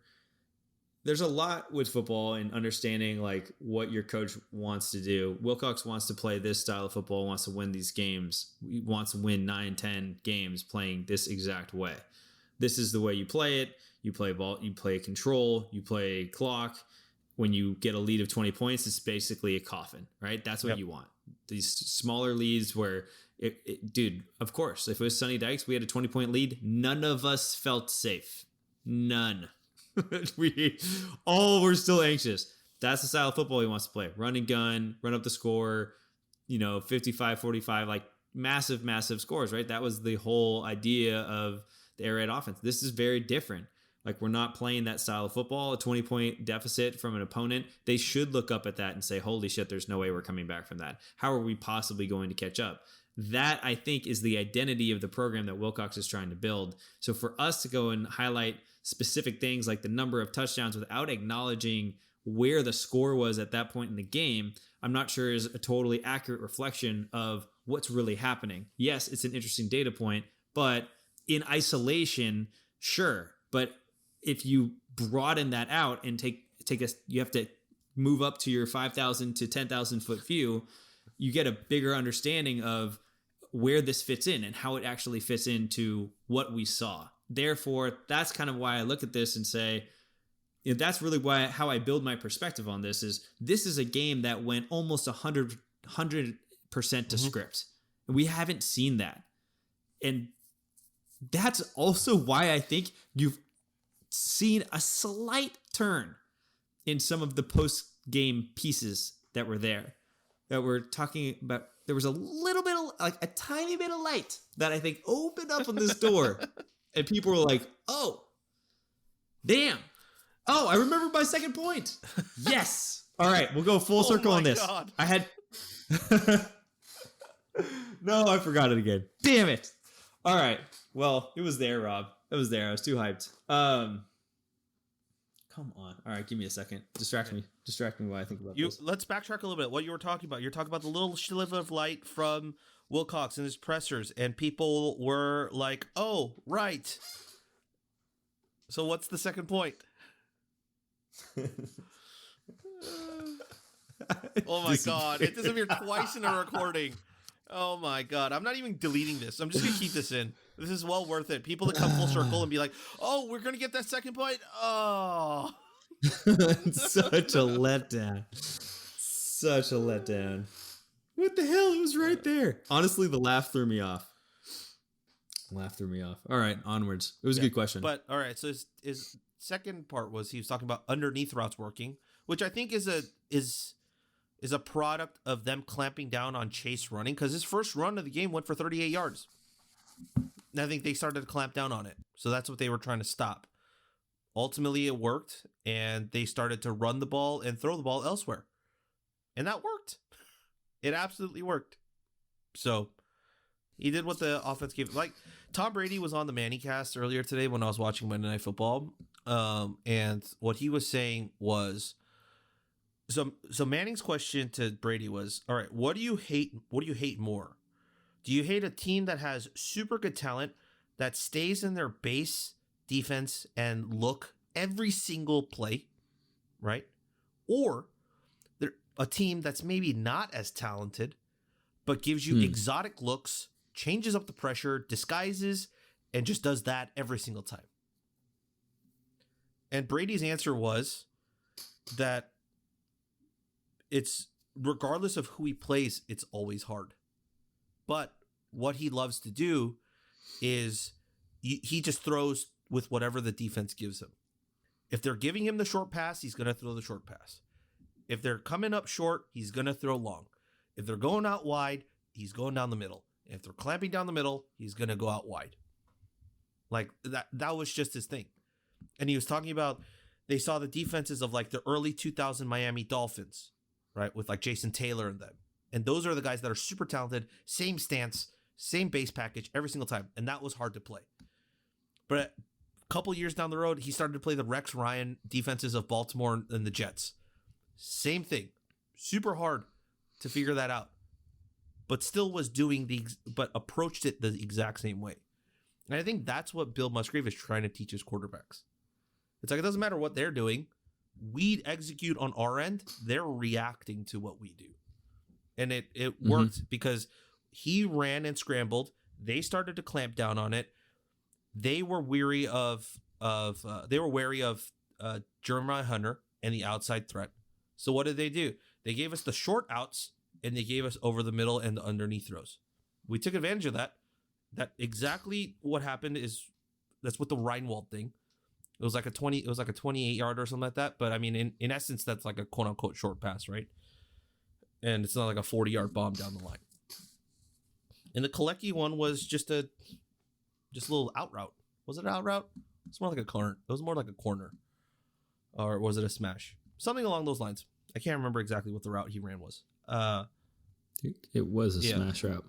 There's a lot with football and understanding like what your coach wants to do. Wilcox wants to play this style of football, wants to win these games. He wants to win 9, 10 games playing this exact way. This is the way you play it. You play ball, you play control, you play clock. When you get a lead of 20 points, it's basically a coffin, right? That's what you want. These smaller leads where Dude, of course, if it was Sonny Dykes, we had a 20-point lead. None of us felt safe. None. We all were still anxious. That's the style of football he wants to play. Run and gun, run up the score, 55-45, like massive, massive scores, right? That was the whole idea of the air raid offense. This is very different. Like, we're not playing that style of football, a 20-point deficit from an opponent. They should look up at that and say, holy shit, there's no way we're coming back from that. How are we possibly going to catch up? That, I think, is the identity of the program that Wilcox is trying to build. So for us to go and highlight specific things like the number of touchdowns without acknowledging where the score was at that point in the game, I'm not sure is a totally accurate reflection of what's really happening. Yes, it's an interesting data point, but in isolation, sure. But if you broaden that out and you have to move up to your 5,000 to 10,000 foot view, you get a bigger understanding of where this fits in and how it actually fits into what we saw. Therefore, that's kind of why I look at this and say, that's really how I build my perspective on this is a game that went almost 100% to script. And we haven't seen that. And that's also why I think you've seen a slight turn in some of the post-game pieces that were there, that we're talking about. There was a little bit of, like a tiny bit of light that I think opened up on this door. And people were like, oh, damn. Oh, I remember my second point. Yes. All right, we'll go full circle on this.
God.
I had... No, I forgot it again. Damn it. All right. Well, it was there, Rob. It was there. I was too hyped. Come on. All right, give me a second. Distract me while I think about this.
Let's backtrack a little bit. What you were talking about. You're talking about the little sliver of light from Wilcox and his pressers, and people were like, oh, right. So what's the second point? Oh my God. It disappeared twice in a recording. Oh my God. I'm not even deleting this. I'm just going to keep this in. This is well worth it. People that come full circle and be like, oh, we're going to get that second point. Oh,
Such a letdown. Such a letdown. What the hell? It was right there. Honestly, the laugh threw me off. All right, onwards. It was a good question.
But all right. So his second part was he was talking about underneath routes working, which I think is a product of them clamping down on Chase running, because his first run of the game went for 38 yards. And I think they started to clamp down on it. So that's what they were trying to stop. Ultimately, it worked, and they started to run the ball and throw the ball elsewhere. And that worked. It absolutely worked. So he did what the offense gave. Like, Tom Brady was on the Manningcast earlier today when I was watching Monday Night Football. And what he was saying was, so Manning's question to Brady was, all right, what do you hate more? Do you hate a team that has super good talent that stays in their base defense and look every single play, right? Or they're a team that's maybe not as talented, but gives you exotic looks, changes up the pressure, disguises, and just does that every single time? And Brady's answer was that it's, regardless of who he plays, it's always hard. But what he loves to do is he just throws with whatever the defense gives him. If they're giving him the short pass, he's going to throw the short pass. If they're coming up short, he's going to throw long. If they're going out wide, he's going down the middle. If they're clamping down the middle, he's going to go out wide. Like that was just his thing. And he was talking about, they saw the defenses of like the early 2000 Miami Dolphins, right? With like Jason Taylor and them. And those are the guys that are super talented, same stance, same base package every single time. And that was hard to play. But a couple years down the road, he started to play the Rex Ryan defenses of Baltimore and the Jets. Same thing. Super hard to figure that out. But still was but approached it the exact same way. And I think that's what Bill Musgrave is trying to teach his quarterbacks. It's like, it doesn't matter what they're doing. We execute on our end. They're reacting to what we do. And it worked because he ran and scrambled. They started to clamp down on it. They were wary of Jeremiah Hunter and the outside threat. So what did they do? They gave us the short outs and they gave us over the middle and the underneath throws. we took advantage of that. That exactly what happened is that's what the Reinwald thing. It was like a 28 yard or something like that. But I mean, in essence, that's like a quote unquote short pass, right? And it's not like a 40-yard bomb down the line. And the Kalecki one was just a little out route. Was it an out route? It's more like a corner. It was more like a corner. Or was it a smash? Something along those lines. I can't remember exactly what the route he ran was.
It was a smash route.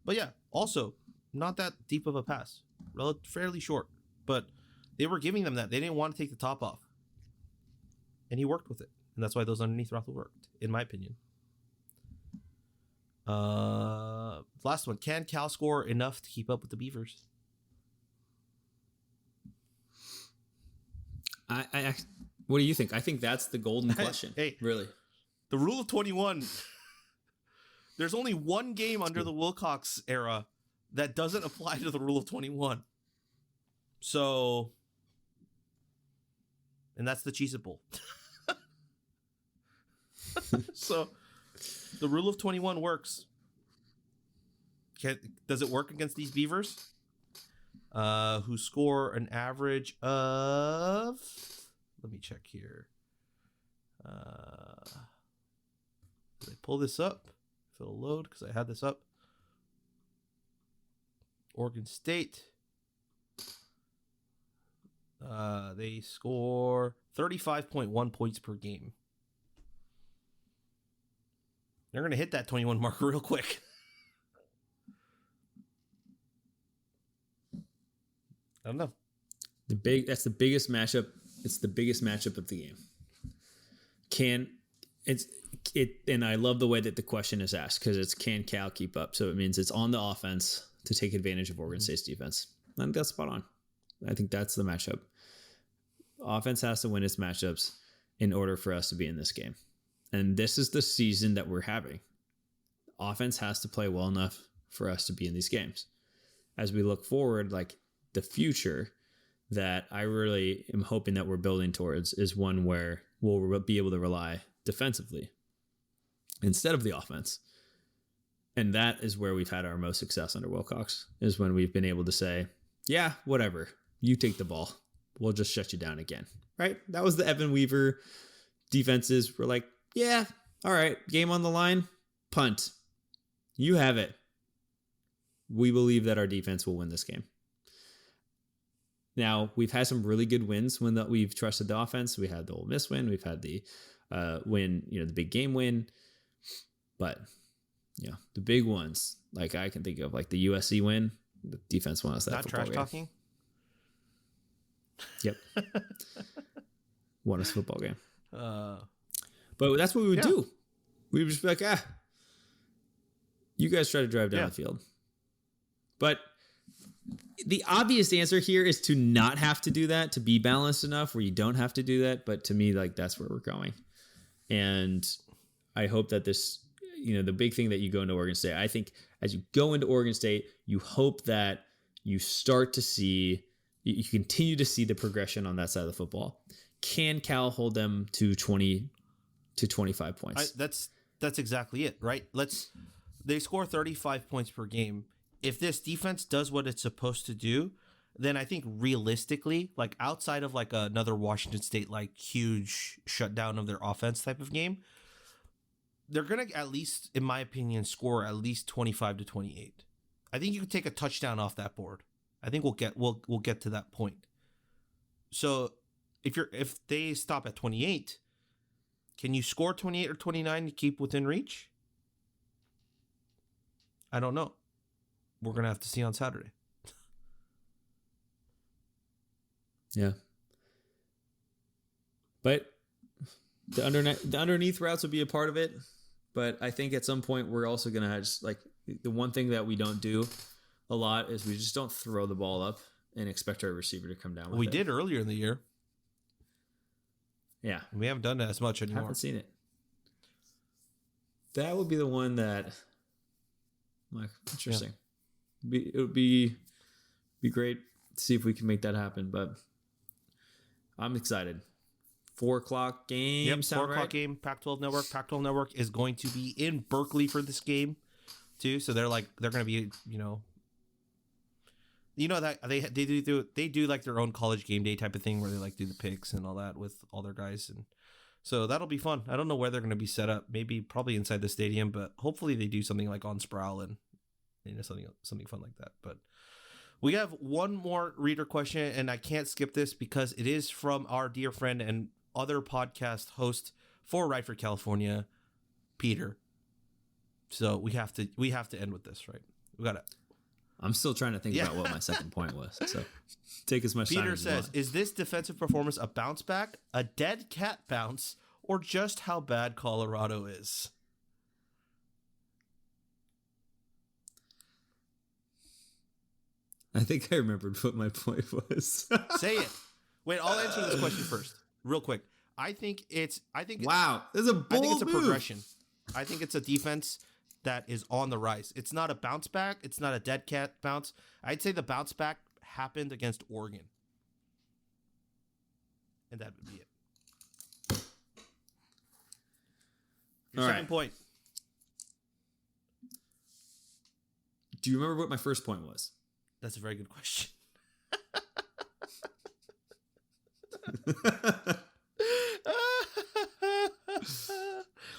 But yeah, also not that deep of a pass. Fairly short. But they were giving them that. They didn't want to take the top off. And he worked with it. And that's why those underneath routes worked, in my opinion. Last one. Can Cal score enough to keep up with the Beavers?
What do you think? I think that's the golden question.
Hey,
really.
The rule of 21. There's only one game under the Wilcox era that doesn't apply to the rule of 21. So, and that's the Cheez-It Bowl. So, the rule of 21 works. Does it work against these Beavers? Who score an average of... Let me check here. Did I pull this up? If it'll load, because I had this up. Oregon State. They score 35.1 points per game. They're going to hit that 21 marker real quick. I don't know.
That's the biggest matchup. It's the biggest matchup of the game. And I love the way that the question is asked because it's can Cal keep up? So it means it's on the offense to take advantage of Oregon State's defense. I think that's spot on. I think that's the matchup. Offense has to win its matchups in order for us to be in this game. And this is the season that we're having. Offense has to play well enough for us to be in these games. As we look forward, like the future that I really am hoping that we're building towards is one where we'll be able to rely defensively instead of the offense. And that is where we've had our most success under Wilcox, is when we've been able to say, yeah, whatever, you take the ball. We'll just shut you down again, right? That was the Evan Weaver defenses. We're like, yeah, all right, game on the line, punt. You have it. We believe that our defense will win this game. Now, we've had some really good wins when we've trusted the offense. We had the Ole Miss win. We've had the win, the big game win. But, the big ones, like I can think of, like the USC win, the defense won us that football game.
Not trash talking?
Yep. Won us a football game. But that's what we would do. We would just be like, you guys try to drive down the field. But the obvious answer here is to not have to do that, to be balanced enough where you don't have to do that. But to me, like, that's where we're going. And I hope that this, the big thing that you go into Oregon State, I think as you go into Oregon State, you hope that you start to see, you continue to see the progression on that side of the football. Can Cal hold them to 20 to 25 points?
That's exactly it, right? They score 35 points per game. If this defense does what it's supposed to do, then I think realistically, like outside of like another Washington State like huge shutdown of their offense type of game, they're gonna at least, in my opinion, score at least 25 to 28. I think you could take a touchdown off that board. I think we'll get to that point. So if they stop at 28, can you score 28 or 29 to keep within reach? I don't know. We're going to have to see on Saturday.
Yeah. But the underneath routes will be a part of it. But I think at some point we're also going to have just like the one thing that we don't do a lot is we just don't throw the ball up and expect our receiver to come down with it.
We did earlier in the year.
Yeah.
We haven't done that as much anymore.
I haven't seen it. That would be the one that, like, interesting. Yeah. It would be great to see if we can make that happen, but I'm excited. 4:00 game.
Yep, 4:00 game. Pac-12 Network. Pac-12 Network is going to be in Berkeley for this game. too. So they're going to be, that they do like their own college game day type of thing where they like do the picks and all that with all their guys, and so that'll be fun. I don't know where they're going to be set up. Probably inside the stadium, but hopefully they do something like on Sproul and something fun like that. But we have one more reader question, and I can't skip this because it is from our dear friend and other podcast host for Right for California, Peter. So we have to end with this, right? We got to.
I'm still trying to think about what my second point was. So take as much time
Peter
as you
says,
want.
is this defensive performance a bounce back, a dead cat bounce, or just how bad Colorado is?
I think I remembered what my point was.
Say it. Wait, I'll answer this question first, real quick.
Wow, there's a bold
I think it's a
move.
progression. I think it's a defense that is on the rise. It's not a bounce back. It's not a dead cat bounce. I'd say the bounce back happened against Oregon. And that would be it. Your
All
second
right.
point.
Do you remember what my first point was?
That's a very good question.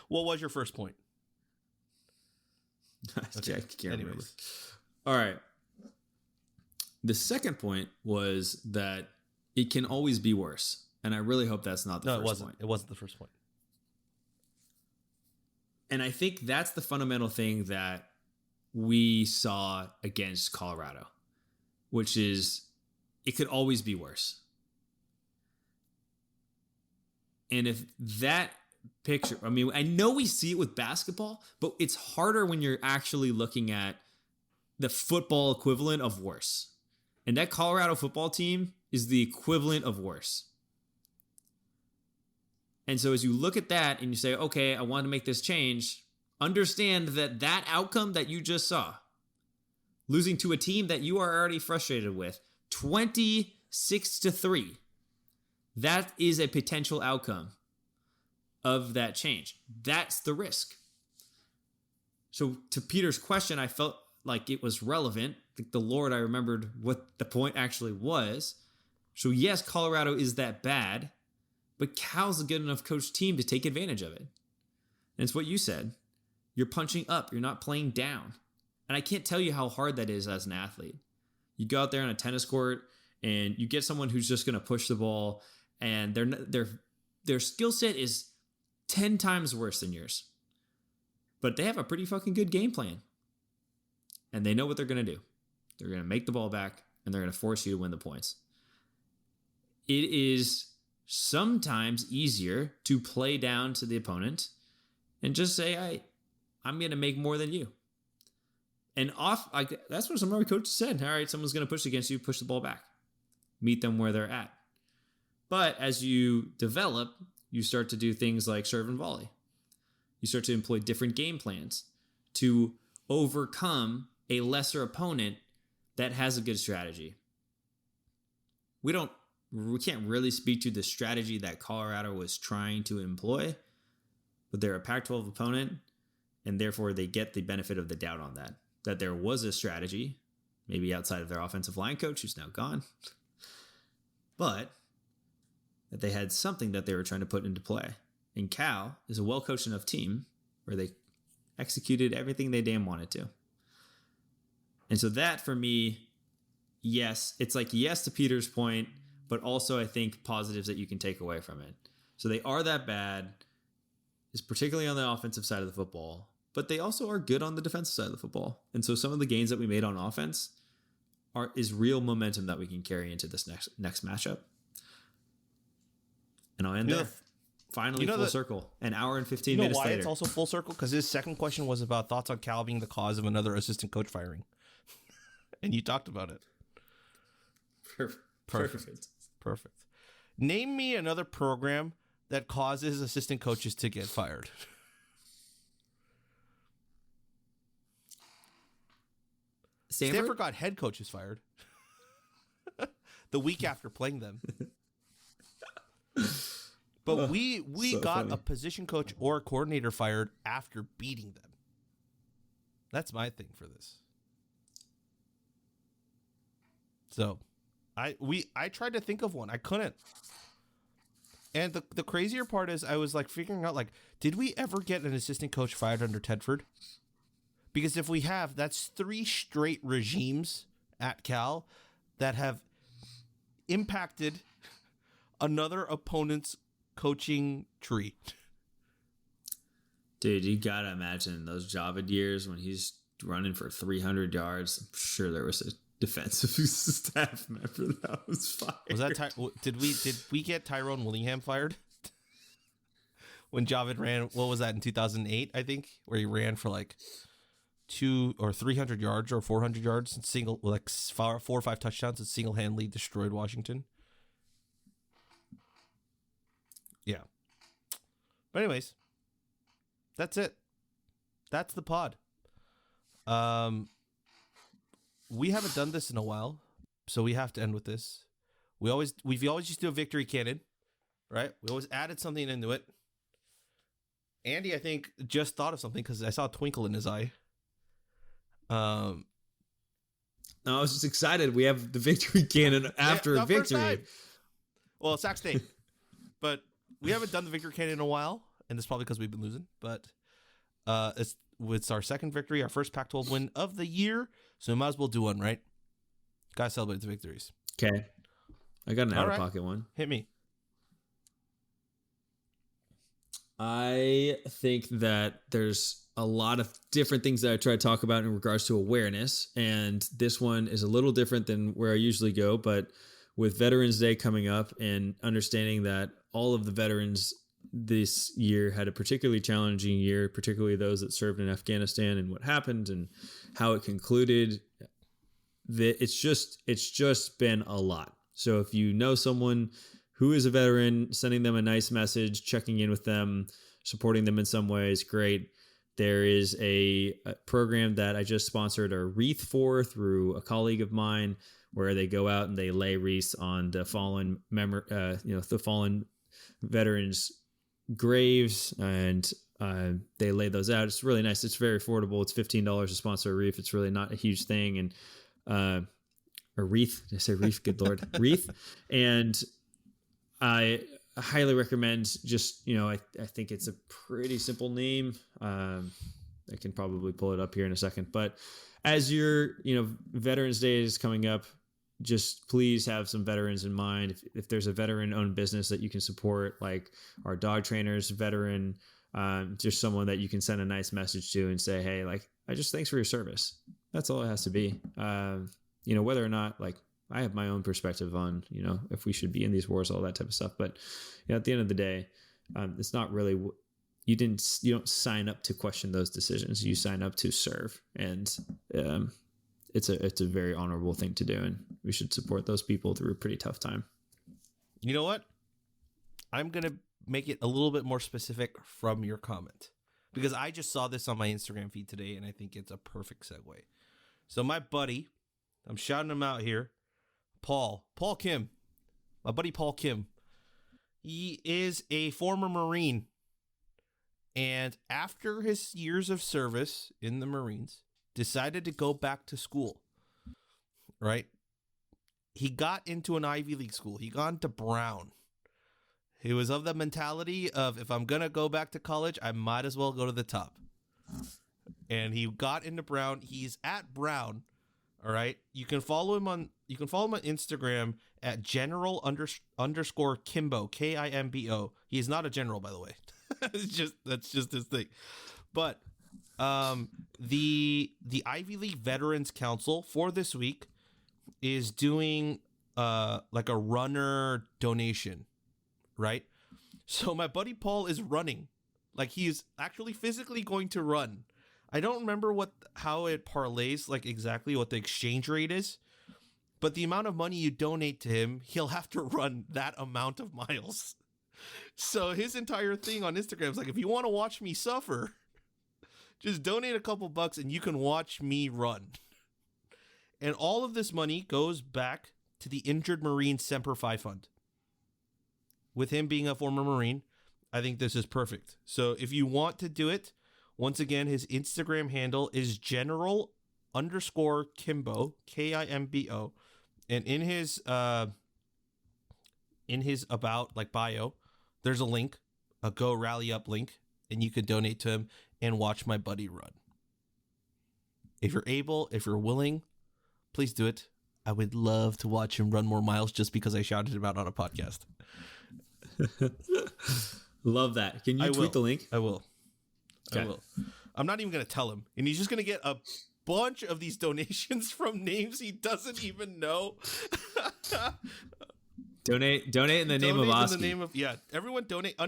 What was your first point?
Okay, I can't remember.
Anyways.
All right. The second point was that it can always be worse. And I really hope that's not the
No,
first
it wasn't.
point.
It wasn't the first point.
And I think that's the fundamental thing that we saw against Colorado, which is it could always be worse. And if that picture, I mean, I know we see it with basketball, but it's harder when you're actually looking at the football equivalent of worse. And that Colorado football team is the equivalent of worse. And so as you look at that and you say, okay, I want to make this change, understand that that outcome that you just saw, losing to a team that you are already frustrated with, 26-3, that is a potential outcome of that change. That's the risk. So to Peter's question, I felt like it was relevant. Thank the Lord I remembered what the point actually was. So yes, Colorado is that bad, but Cal's a good enough coach team to take advantage of it. And it's what you said. You're punching up. You're not playing down. And I can't tell you how hard that is as an athlete. You go out there on a tennis court and you get someone who's just going to push the ball, and their skill set is 10 times worse than yours. But they have a pretty fucking good game plan. And they know what they're going to do. They're going to make the ball back, and they're going to force you to win the points. It is sometimes easier to play down to the opponent and just say, I'm going to make more than you. And that's what some of our coaches said. All right, someone's going to push against you, push the ball back. Meet them where they're at. But as you develop, you start to do things like serve and volley. You start to employ different game plans to overcome a lesser opponent that has a good strategy. We can't really speak to the strategy that Colorado was trying to employ, but they're a Pac-12 opponent, and therefore they get the benefit of the doubt on that. That there was a strategy, maybe outside of their offensive line coach, who's now gone, but that they had something that they were trying to put into play. And Cal is a well-coached enough team where they executed everything they damn wanted to. And so that, for me, yes, it's like yes to Peter's point, but also I think positives that you can take away from it. So they are that bad, is particularly on the offensive side of the football, but they also are good on the defensive side of the football. And so some of the gains that we made on offense is real momentum that we can carry into this next matchup. And I'll end there. Finally, full circle. An hour and 15 minutes later.
Why it's also full circle? Because his second question was about thoughts on Cal being the cause of another assistant coach firing. And you talked about it. Perfect. Name me another program that causes assistant coaches to get fired. Stanford got head coaches fired the week after playing them. But we so got funny. A position coach or a coordinator fired after beating them. That's my thing for this. So, I tried to think of one. I couldn't. And the crazier part is I was like figuring out, like, did we ever get an assistant coach fired under Tedford? Because if we have, that's 3 straight regimes at Cal that have impacted another opponent's coaching tree.
Dude, you gotta imagine those Javid years when he's running for 300 yards. I'm sure there was a defensive staff member that was fired.
Was that did we get Tyrone Willingham fired when Javid ran? What was that in 2008? I think, where he ran for like 200 or 300 yards or 400 yards and like 4 or 5 touchdowns and single-handedly destroyed Washington. Yeah. But anyways, that's it. That's the pod. We haven't done this in a while, so we have to end with this. We've always used to do a victory cannon, right? We always added something into it. Andy, I think, just thought of something because I saw a twinkle in his eye.
No, I was just excited. We have the victory cannon after a victory.
Well, Sac State. But we haven't done the victory cannon in a while, and it's probably because we've been losing. But it's our second victory, our first Pac-12 win of the year, so we might as well do one, right? Gotta celebrate the victories.
Okay. I got an out-of-pocket one.
Hit me.
I think that there's a lot of different things that I try to talk about in regards to awareness, and this one is a little different than where I usually go, but with Veterans Day coming up and understanding that all of the veterans this year had a particularly challenging year, particularly those that served in Afghanistan and what happened and how it concluded, it's just been a lot. So if you know someone who is a veteran, sending them a nice message, checking in with them, supporting them in some ways, great. There is a program that I just sponsored a wreath for through a colleague of mine, where they go out and they lay wreaths on the fallen the fallen veterans' graves, and they lay those out. It's really nice. It's very affordable. It's $15 to sponsor a wreath. It's really not a huge thing. And a wreath. Did I say wreath? Good Lord, wreath. And I highly recommend just, I think it's a pretty simple name. I can probably pull it up here in a second, but as your, Veterans Day is coming up, just please have some veterans in mind. If there's a veteran owned business that you can support, like our dog trainers, veteran, just someone that you can send a nice message to and say, hey, thanks for your service. That's all it has to be. Whether or not I have my own perspective on, if we should be in these wars, all that type of stuff. But at the end of the day, it's not really, you don't sign up to question those decisions. You sign up to serve. And it's a very honorable thing to do. And we should support those people through a pretty tough time.
You know what? I'm going to make it a little bit more specific from your comment, because I just saw this on my Instagram feed today, and I think it's a perfect segue. So my buddy, I'm shouting him out here, Paul Kim, my buddy Paul Kim. He is a former Marine, and after his years of service in the Marines, decided to go back to school, right? He got into an Ivy League school. He got into Brown. He was of the mentality of, if I'm going to go back to college, I might as well go to the top. And he got into Brown. He's at Brown. All right. You can follow him on Instagram at general_Kimbo, Kimbo. He's not a general, by the way. That's just his thing. But the Ivy League Veterans Council for this week is doing like a runner donation, right? So my buddy Paul is running. Like, he's actually physically going to run. I don't remember how it parlays, exactly what the exchange rate is, but the amount of money you donate to him, he'll have to run that amount of miles. So his entire thing on Instagram is if you want to watch me suffer, just donate a couple bucks and you can watch me run. And all of this money goes back to the Injured Marine Semper Fi Fund. With him being a former Marine, I think this is perfect. So if you want to do it, Once again, his Instagram handle is general_Kimbo, Kimbo. And in his about like bio, there's a link, a Go Rally Up link, and you can donate to him and watch my buddy run. If you're able, if you're willing, please do it. I would love to watch him run more miles just because I shouted him out on a podcast.
Love that. Can you tweet the link?
I will.
Okay.
I will. I'm not even going to tell him. And he's just going to get a bunch of these donations from names he doesn't even know.
Donate in the name of Oski.
In the name of, everyone donate.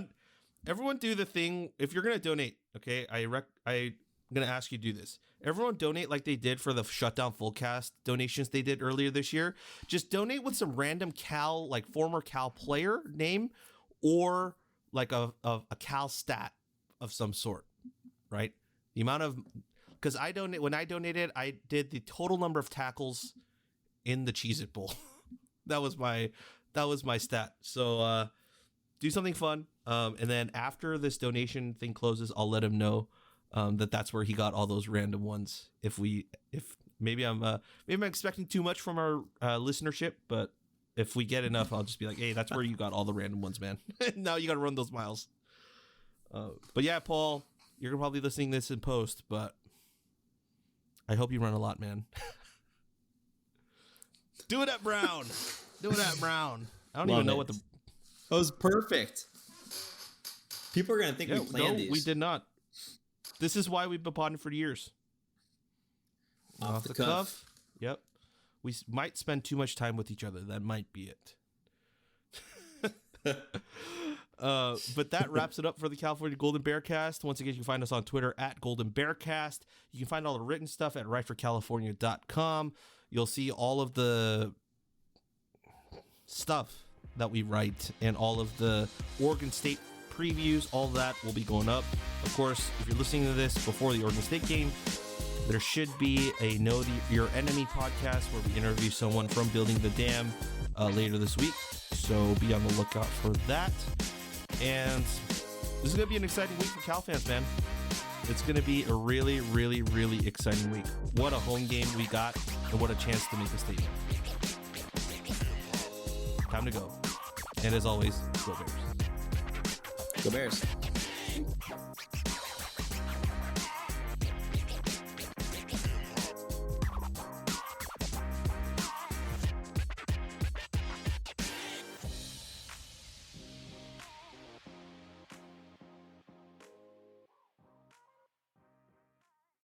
Everyone do the thing. If you're going to donate, okay, I'm going to ask you to do this. Everyone donate like they did for the Shutdown Fullcast donations they did earlier this year. Just donate with some random Cal, like former Cal player name, or like a Cal stat of some sort, right? The amount of, because when I donated, I did the total number of tackles in the Cheez-It Bowl. that was my stat. So do something fun. And then after this donation thing closes, I'll let him know that's where he got all those random ones. If maybe I'm expecting too much from our listenership, but if we get enough, I'll just be like, hey, that's where you got all the random ones, man. Now you got to run those miles. But yeah, Paul, you're probably listening to this in post, but I hope you run a lot, man. Do it at Brown. I don't even know what the...
That was perfect. People are going to think we planned these.
We did not. This is why we've been podding for years.
Off the cuff.
Yep. We might spend too much time with each other. That might be it. But that wraps it up for the California Golden Bearcast. Once again, you can find us on Twitter at Golden Bearcast. You can find all the written stuff at writeforcalifornia.com. You'll see all of the stuff that we write and all of the Oregon State previews. All that will be going up. Of course, if you're listening to this before the Oregon State game, there should be a Know Your Enemy podcast where we interview someone from Building the Dam later this week. So be on the lookout for that. And this is going to be an exciting week for Cal fans, man. It's going to be a really, really, really exciting week. What a home game we got, and what a chance to make a statement. Time to go. And as always, go Bears.
Go Bears.